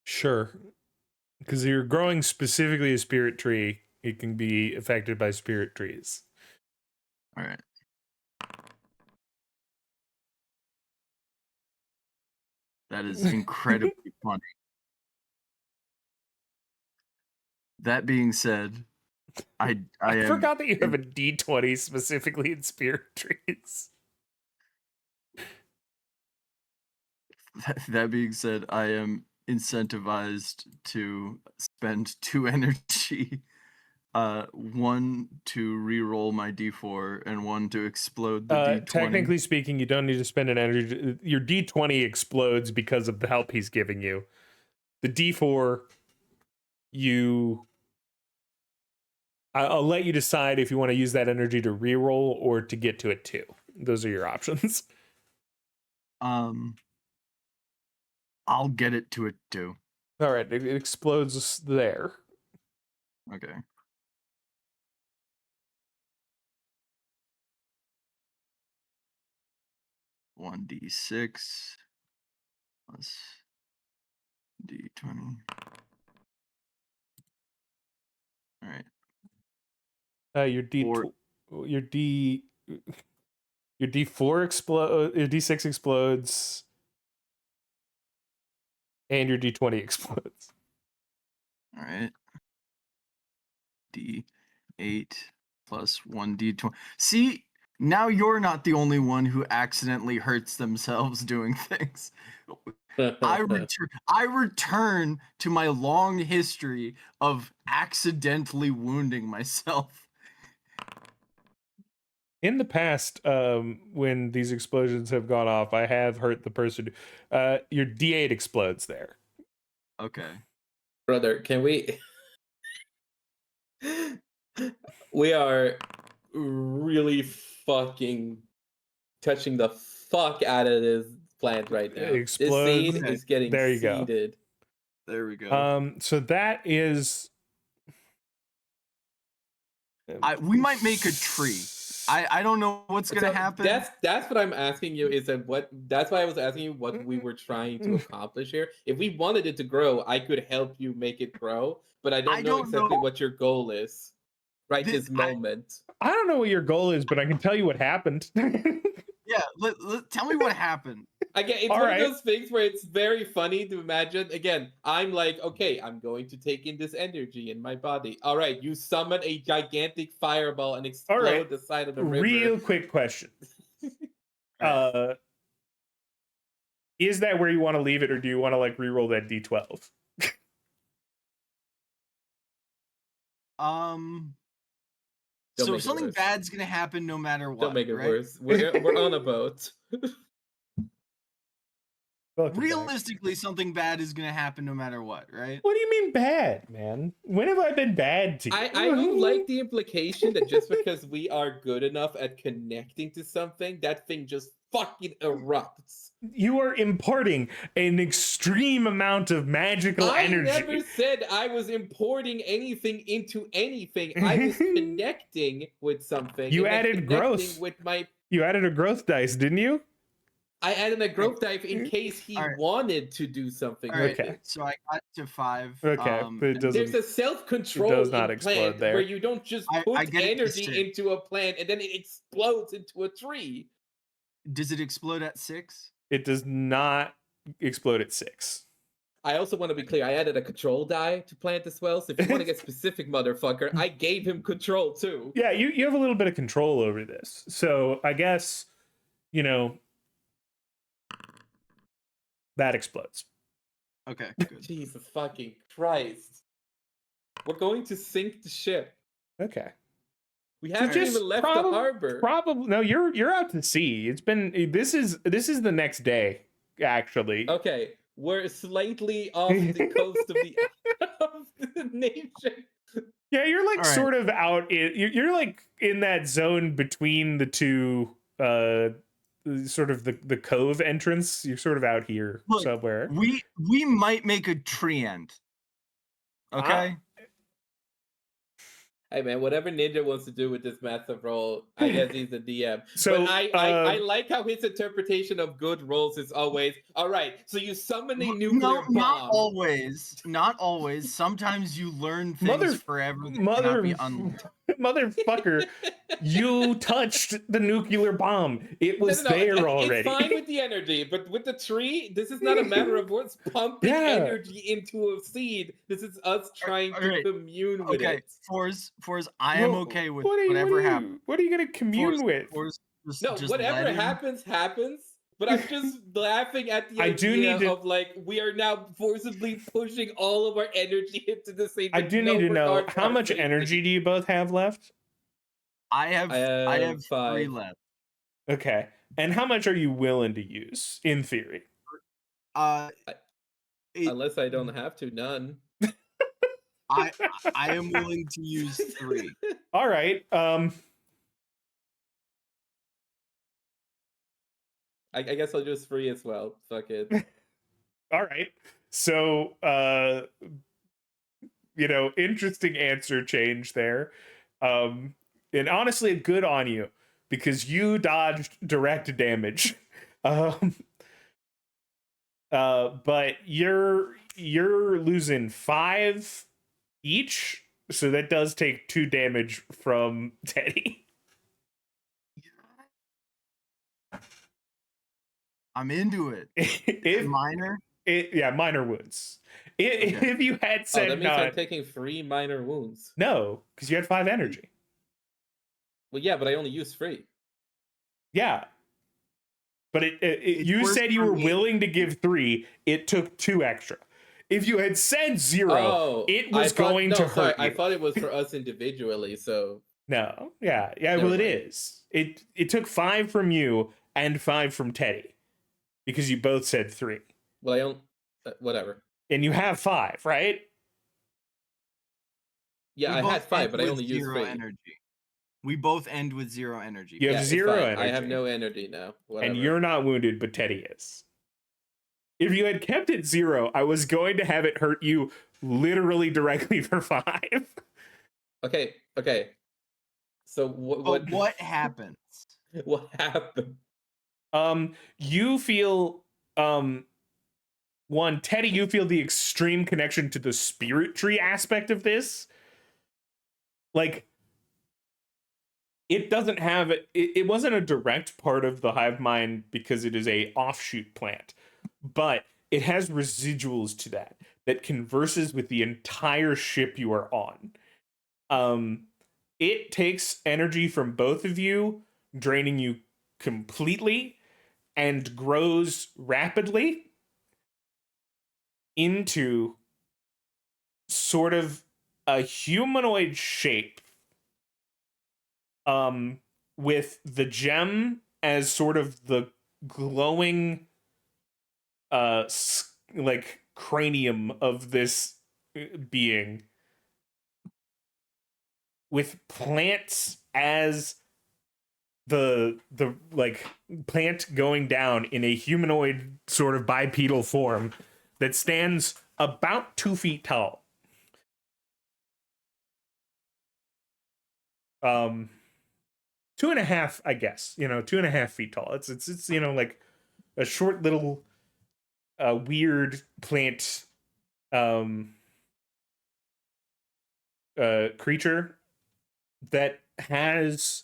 Sure. Because you're growing specifically a spirit tree, it can be affected by spirit trees. All right. That is incredibly funny. That being said, I am forgot that you have a D20 specifically in spirit trees. that being said, I am incentivized to spend 2 energy, 1 to re-roll my D4 and 1 to explode the D20. Technically speaking, you don't need to spend an energy. Your D20 explodes because of the help he's giving you. The D4, I'll let you decide if you want to use that energy to re-roll or to get to it too. Those are your options. I'll get it to it too. All right, it explodes there. Okay. 1d6 plus d20. All right. Your D Four. your D your D4 explode, your D6 explodes, and your D20 explodes. All right. D8 plus 1d20. See, now you're not the only one who accidentally hurts themselves doing things. I return to my long history of accidentally wounding myself. In the past, when these explosions have gone off, I have hurt the person. Your D8 explodes there. Okay. Brother, can we? We are really fucking touching the fuck out of this plant right now. It This seed explodes. is getting There you go. seeded. There we go. So that is. We might make a tree. I don't know what's gonna So happen. That's what I'm asking you. Is that what? That's why I was asking you what we were trying to accomplish here. If we wanted it to grow, I could help you make it grow, but I don't know exactly what your goal is right this moment. I don't know what your goal is, but I can tell you what happened. Yeah, tell me what happened. Again, it's one of those things where it's very funny to imagine. Again, I'm like, okay, I'm going to take in this energy in my body. All right, you summon a gigantic fireball and explode the side of the river. Real quick question. Is that where you want to leave it, or do you want to like re-roll that D12? So something bad's gonna happen no matter what. Don't make it worse. We're on a boat. Realistically, something bad is gonna happen no matter what, right? What do you mean bad, man? When have I been bad to you? I don't like the implication that just because we are good enough at connecting to something, that thing just fucking erupts. You are imparting an extreme amount of magical energy. I never said I was importing anything into anything. I was connecting with something. You added growth. You added a growth dice, didn't you? I added a growth dice in case he wanted to do something. Okay. So I got to 5. Okay. But there's a self-control plant there. where you don't just put energy into a plant and then it explodes into a tree. Does it explode at 6? It does not explode at 6. I also want to be clear. I added a control die to plant as well. So if you want to get specific, motherfucker, I gave him control too. Yeah, you have a little bit of control over this. So I guess, that explodes. Okay, good. Jesus fucking Christ. We're going to sink the ship. Okay. We haven't even left the harbor. Probably no. You're out to sea. It's been this is the next day, actually. Okay, we're slightly off the coast of the nation. Yeah, you're like sort of out. You're like in that zone between the two. Sort of the cove entrance. You're sort of out here somewhere. We might make a tree end. Okay. Hey man, whatever Ninja wants to do with this massive roll, I guess he's the DM. So but I like how his interpretation of good rolls is always all right. So you summon a nuclear bomb. Not always. Sometimes you learn things forever that cannot be unlearned. Motherfucker, you touched the nuclear bomb. It was there already. It's fine with the energy, but with the tree, this is not a matter of what's pumping energy into a seed. This is us trying to commune with it. Forz, I am okay with whatever happens. What are you going to commune with? Whatever happens. But I'm just laughing at the idea of like we are now forcibly pushing all of our energy into the same. I do need to know how much energy do you both have left? I have 5. 3 left. Okay, and how much are you willing to use in theory? Unless I don't have to, none. I am willing to use 3. All right. I guess I'll just 3 as well. Fuck it. All right. So, interesting answer change there. And honestly, good on you because you dodged direct damage. Um, but you're losing 5 each, so that does take 2 damage from Teddy. I'm into it. If Minor. yeah, minor wounds. Okay. If you had Oh, said that means I'm not, taking 3 minor wounds. no, because you had 5 energy. Well, yeah, but I only used 3. Yeah. But It's you worse said you for were me. willing to give 3. It took 2 extra. If you had said 0, Oh, it I was thought, going no, to sorry, hurt you. I thought it was for us individually. So No, yeah, Never well, it mind. is. It took 5 from you and 5 from Teddy because you both said 3, well, I don't. Whatever. and you have 5, right? Yeah, We I both had 5, end but I with only used 0 3. energy. We both end with 0 energy. You have Yeah, it's 0 fine. energy. I have no energy now. Whatever. And you're not wounded, but Teddy is. If you had kept it 0, I was going to have it hurt you literally directly for 5. Okay. Okay. So But what happens? what happened? You feel one, Teddy, you feel the extreme connection to the spirit tree aspect of this. Like, it doesn't have it wasn't a direct part of the hive mind because it is a offshoot plant, but it has residuals to that converses with the entire ship you are on. It takes energy from both of you, draining you completely, and grows rapidly into sort of a humanoid shape, with the gem as sort of the glowing like cranium of this being, with plants as the like plant going down in a humanoid sort of bipedal form that stands about 2 feet tall. 2.5, I guess, 2.5 feet tall. It's like a short little weird plant creature that has,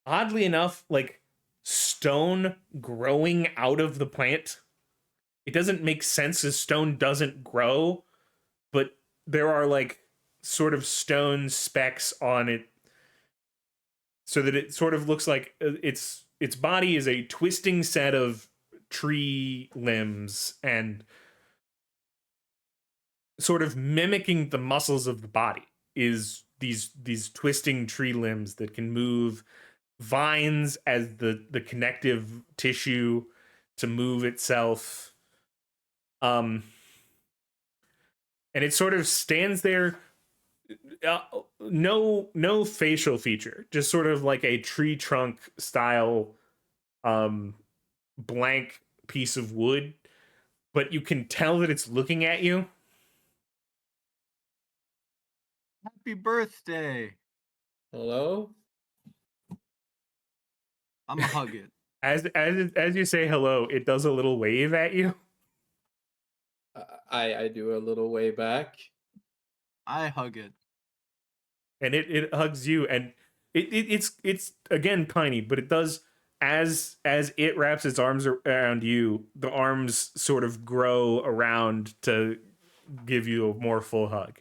oddly enough, like stone growing out of the plant. It doesn't make sense as stone doesn't grow, but there are like sort of stone specks on it, so that it sort of looks like its body is a twisting set of tree limbs and sort of mimicking the muscles of the body is these twisting tree limbs that can move, vines as the connective tissue to move itself. And it sort of stands there, no facial feature, just sort of like a tree trunk style blank piece of wood, but you can tell that it's looking at you. Happy birthday. Hello? I'm gonna hug it. As you say hello, it does a little wave at you. I do a little way back. I hug it. And it hugs you, and it's again tiny, but it does, as it wraps its arms around you, the arms sort of grow around to give you a more full hug.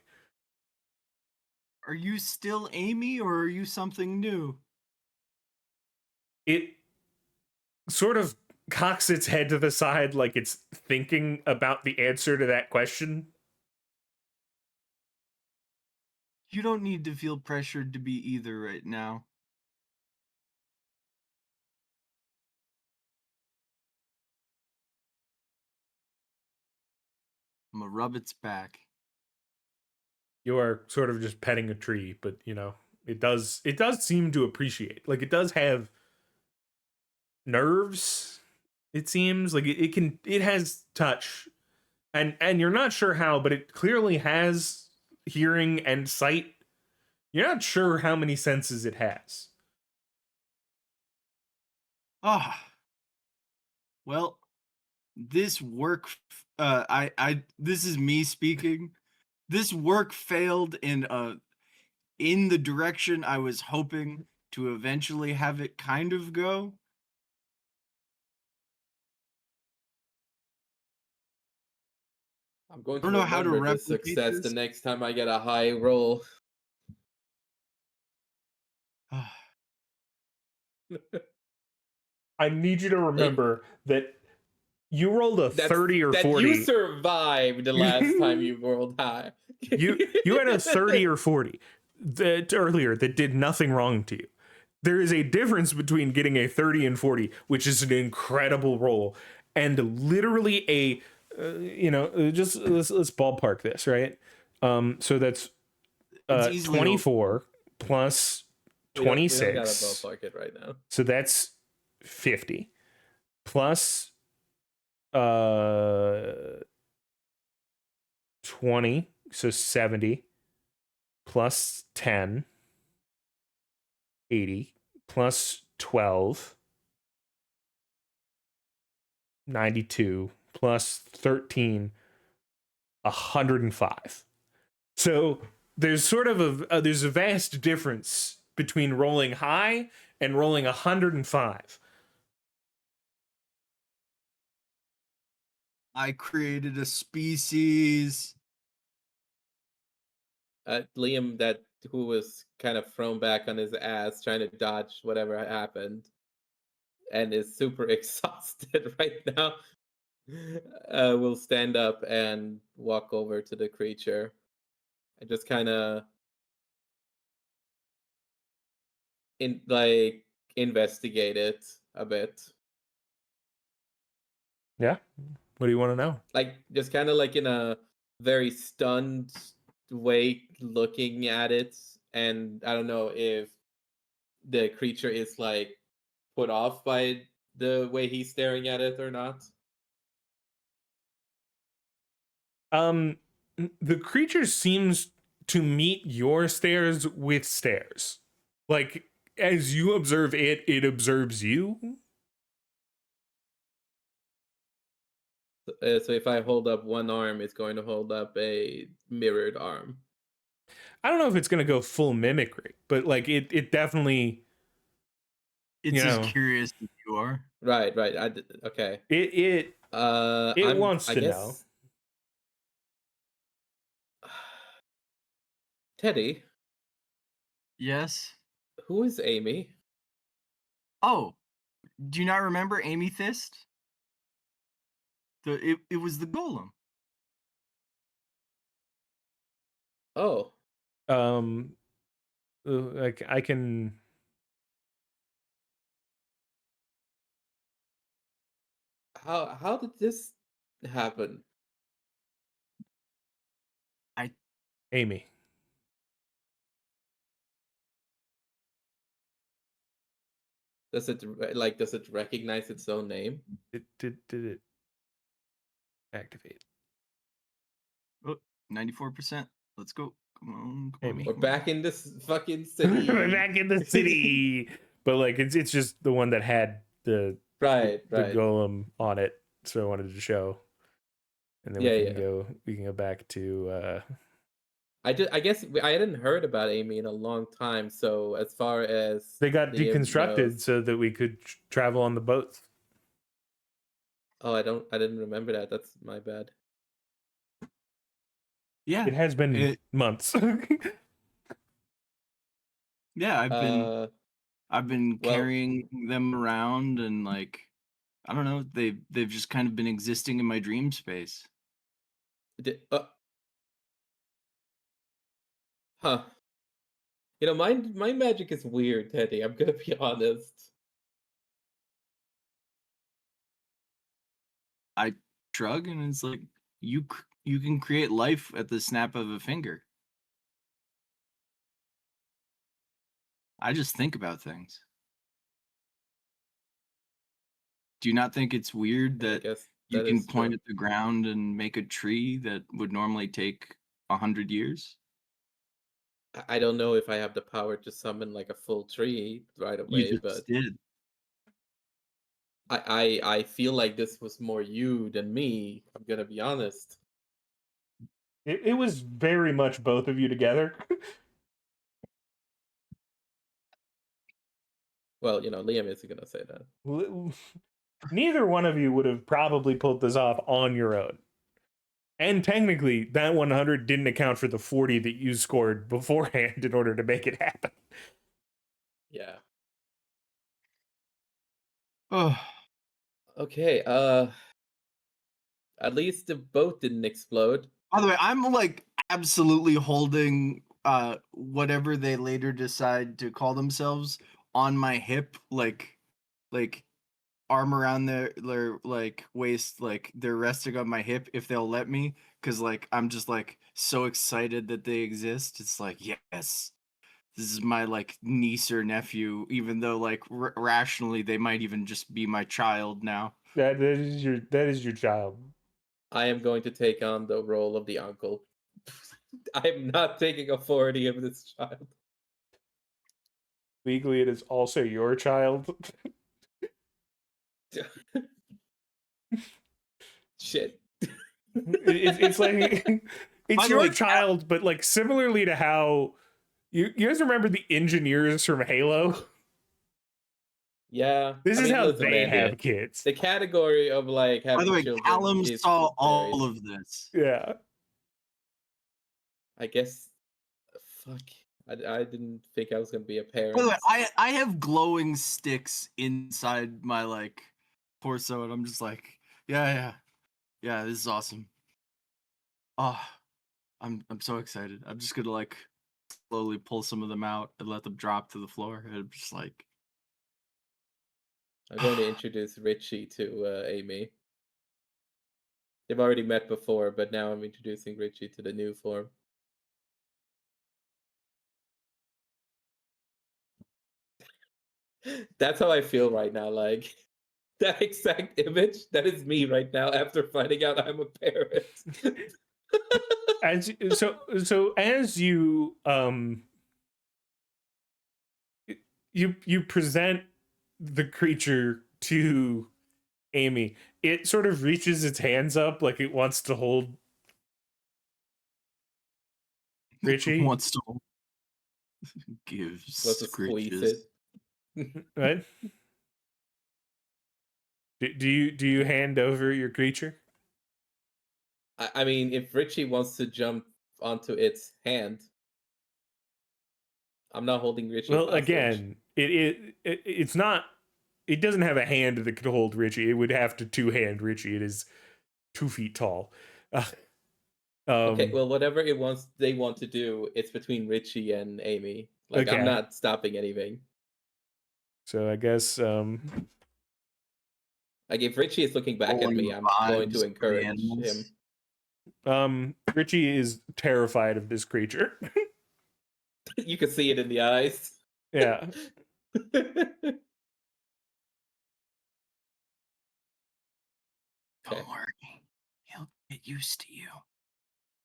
Are you still Amy or are you something new? It sort of cocks its head to the side like it's thinking about the answer to that question. You don't need to feel pressured to be either right now. I'm gonna rub its back. You are sort of just petting a tree, but it does seem to appreciate. Like, it does have nerves, it seems. Like it has touch, and you're not sure how, but it clearly has hearing and sight. You're not sure how many senses it has. Ah, Well, this work this is me speaking. This work failed in the direction I was hoping to eventually have it kind of go. I'm going I to don't know how to remember this replicate success the this. next time I get a high roll. I need you to remember that you rolled a That's 30 or that 40. you survived the last time you rolled high. You had a 30 or 40 that earlier that did nothing wrong to you. There is a difference between getting a 30 and 40, which is an incredible roll, and literally a just let's ballpark this, right? So that's It's easily 24 plus We don't gotta 26. ballpark it right now. So that's 50 plus 20, so 70 plus 10, 80 plus 12, 92 plus 13, 105. So there's sort of there's a vast difference between rolling high and rolling 105. I created a species. Liam, who was kind of thrown back on his ass trying to dodge whatever happened, and is super exhausted right now, will stand up and walk over to the creature and just kind of investigate it a bit. Yeah. What do you want to know? Like just kind of like in a very stunned way looking at it, and I don't know if the creature is like put off by the way he's staring at it or not. The creature seems to meet your stares with stares. Like as you observe it, it observes you. So if I hold up one arm, it's going to hold up a mirrored arm. I don't know if it's gonna go full mimicry, but like it definitely It's as curious as you are. Right. Okay. it wants to know. Teddy, Yes. who is Amy? Oh, do you not remember Amy Thist? It was the golem. Oh, Like I can. how did this happen? Amy. Does it recognize its own name? Did it activate? Oh, 94%. Let's go. Come on. Amy. We're back in this fucking city. We're back in the city. But like it's just the one that had the right. golem on it, so I wanted to show. And then we can go back to I guess I hadn't heard about Amy in a long time. So as far as they got Liam deconstructed knows- so that we could travel on the boats. Oh, I didn't remember that. That's my bad. Yeah. It has been months. Yeah, I've been carrying them around, and like I don't know, they've just kind of been existing in my dream space. Huh. You know, my magic is weird, Teddy. I'm gonna be honest. I shrug, and it's like you can create life at the snap of a finger. I just think about things. Do you not think it's weird I that guess you that can is point true. at the ground and make a tree that would normally take 100 years? I don't know if I have the power to summon like a full tree right You away, just but did. I feel like this was more you than me. I'm gonna be honest. It was very much both of you together. Well, Liam isn't gonna say that. Neither one of you would have probably pulled this off on your own. And technically, that 100 didn't account for the 40 that you scored beforehand in order to make it happen. Yeah. Oh, Okay. At least the boat didn't explode. by the way, I'm like absolutely holding whatever they later decide to call themselves on my hip, like arm around their like waist, like they're resting on my hip if they'll let me, because like I'm just like so excited that they exist. It's like, yes, this is my like niece or nephew, even though like rationally they might even just be my child now. That is your child. I am going to take on the role of the uncle. I'm not taking authority of this child. Legally, it is also your child. Shit. It's like By it's the your way, child, but like similarly to how you guys remember the engineers from Halo. Yeah. This I is mean, how listen, they man, have kids. the category of like by having the way, children Callum is saw all varied. of this. Yeah. I guess. Fuck. I didn't think I was gonna be a parent. By the way, I have glowing sticks inside my like torso, and I'm just like, yeah, this is awesome. Oh, I'm so excited. I'm just gonna like slowly pull some of them out and let them drop to the floor, and I'm just like, I'm going to introduce Richie to Amy. They've already met before, but now I'm introducing Richie to the new form. That's how I feel right now. Like that exact image, that is me right now after finding out I'm a parent. As as you you present the creature to Amy, it sort of reaches its hands up like it wants to hold Richie. wants to give Let's just squeeze screeches. it. Right? Do you hand over your creature? I mean, if Richie wants to jump onto its hand, I'm not holding Richie. Well, hostage. again, it's not. It doesn't have a hand that could hold Richie. It would have to two-hand Richie. It is 2 feet tall. Okay, well, whatever they want to do, it's between Richie and Amy. Like, Okay. I'm not stopping anything. So I guess Like, if Richie is looking back at me, I'm going to encourage him. Richie is terrified of this creature. You can see it in the eyes. Yeah. Okay. Don't worry, he'll get used to you.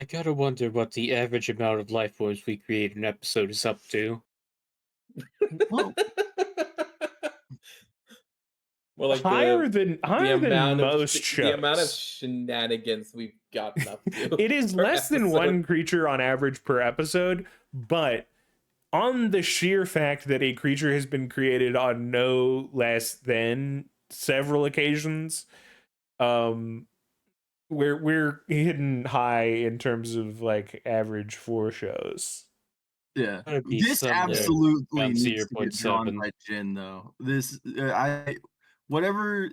I gotta wonder what the average amount of life forms we create in an episode is up to. Well, Well, like higher than most shows. the amount of shenanigans we've gotten up to. It is per less than episode. one creature on average per episode, but on the sheer fact that a creature has been created on no less than several occasions, we're hidden high in terms of like average for shows. yeah, Gotta be this somewhere absolutely around needs to get drawn 0.7. by Jin, though. This whatever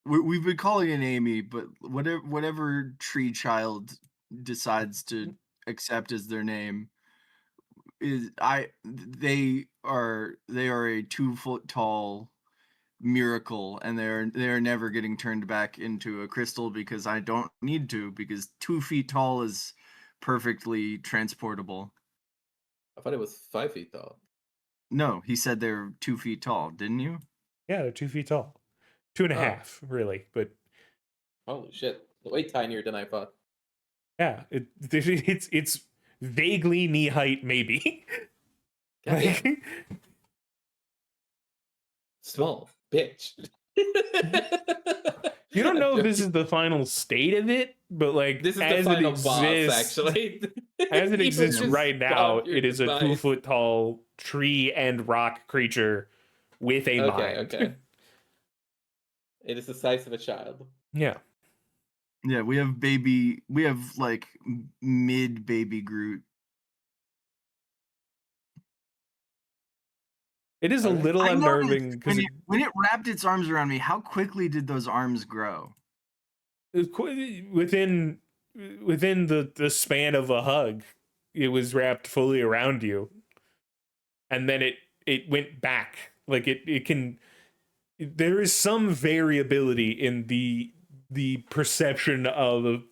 we've been calling it Amy, but whatever tree child decides to accept as their name is they are a 2 foot tall miracle, and they're never getting turned back into a crystal because I don't need to, because 2 feet tall is perfectly transportable. I thought it was 5 feet tall. No, he said they're 2 feet tall, didn't you? Yeah, they're 2 feet tall. 2.5, really, but Holy shit! Way tinier than I thought. yeah, it's vaguely knee height, maybe. Goddamn. Small bitch. You don't know if this is the final state of it, but like This is the as final it boss, exists, actually. as it You exists just right now, stop your it is a demise. 2-foot tall tree and rock creature with a Okay, mind. okay. It is the size of a child. Yeah. Yeah, we have like mid baby Groot. It is a Alright. little I noticed unnerving because when it wrapped its arms around me, how quickly did those arms grow? within the span of a hug, it was wrapped fully around you, and then it went back. Like it can. There is some variability in the perception of,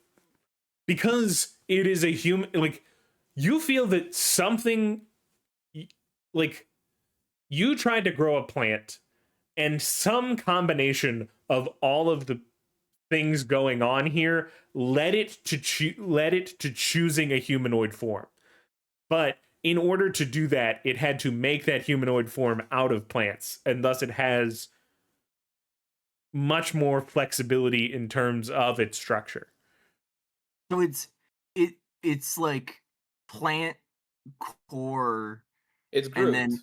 because it is a human. Like you feel that something, like you tried to grow a plant, and some combination of all of the things going on here led it to choosing a humanoid form. But in order to do that, it had to make that humanoid form out of plants, and thus it has much more flexibility in terms of its structure. So it's like plant core, It's Groot. and then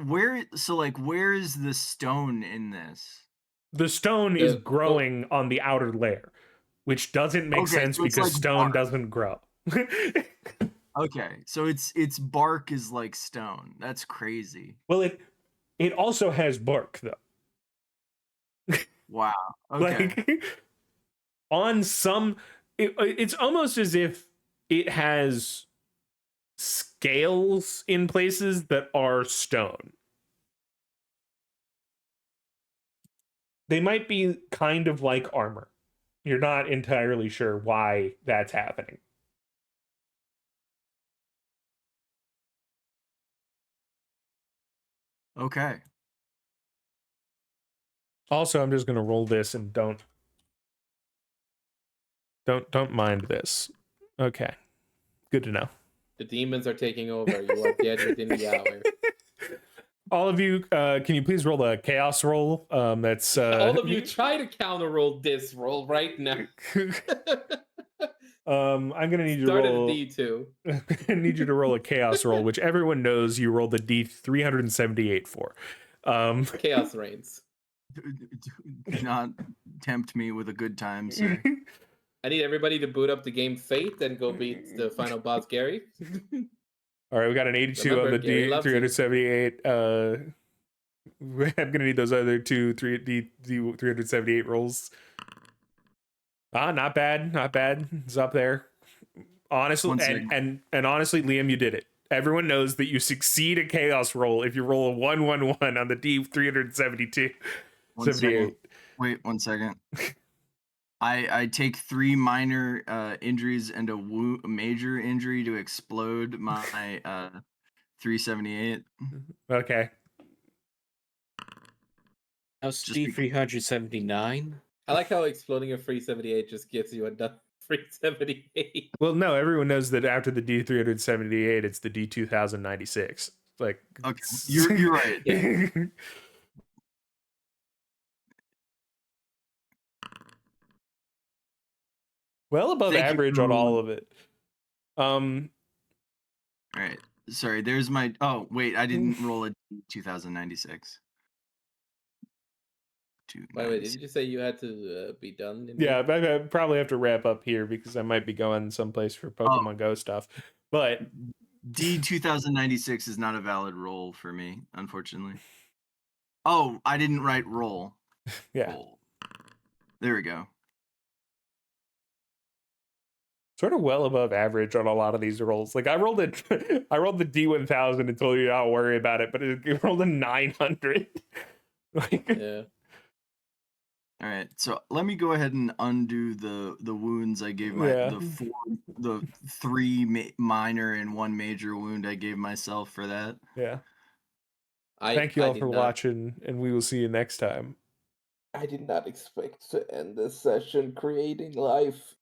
where is the stone in this? The stone is The- growing on the outer layer, which doesn't make Okay, sense so it's because like stone bark. doesn't grow. Okay, so its bark is like stone. That's crazy. Well, it also has bark though. Wow. Okay. Like on some, it's almost as if it has scales in places that are stone. They might be kind of like armor. You're not entirely sure why that's happening. Okay. Also, I'm just gonna roll this and don't mind this. Okay, good to know. The demons are taking over. You are dead within the hour. All of you, can you please roll a chaos roll? That's All of you try to counter roll this roll right now. I'm gonna need you to Start at a roll. D2. I'm gonna need you to roll a chaos roll, which everyone knows you rolled the D378 for. Chaos reigns. Do not tempt me with a good time, sir. I need everybody to boot up the game Fate and go beat the final boss, Gary. All right, we got an 82 Remember, on the Gary loves you. D378. I'm gonna need those other two D378 rolls. Not bad, not bad. It's up there. Honestly, One second. and honestly, Liam, you did it. Everyone knows that you succeed a chaos roll if you roll a 111 on the D372. One second. 78. Wait 1 second. I take 3 minor injuries and a major injury to explode my 378. Okay. How's Just be- D379? I like how exploding a 378 just gives you another 378. Well, no, everyone knows that after the D378, it's the D2096. Like, Okay, you're right. Yeah. Well above Thank you average for on all rolling. of it. All right. Sorry, there's my. Oh wait, I didn't roll a 2096. By the way, did you say you had to be done? Yeah, I probably have to wrap up here because I might be going someplace for Pokemon Go stuff. But D2096 is not a valid roll for me, unfortunately. Oh, I didn't write roll. yeah, Roll. There we go. sort of well above average on a lot of these rolls. Like I rolled the D1000 and told you not to worry about it, but it rolled a 900. Like, Yeah. All right, so let me go ahead and undo the wounds I gave my Yeah. the 3 minor and 1 major wound I gave myself for that. yeah. I Thank you all did for not- watching, and we will see you next time. I did not expect to end this session creating life.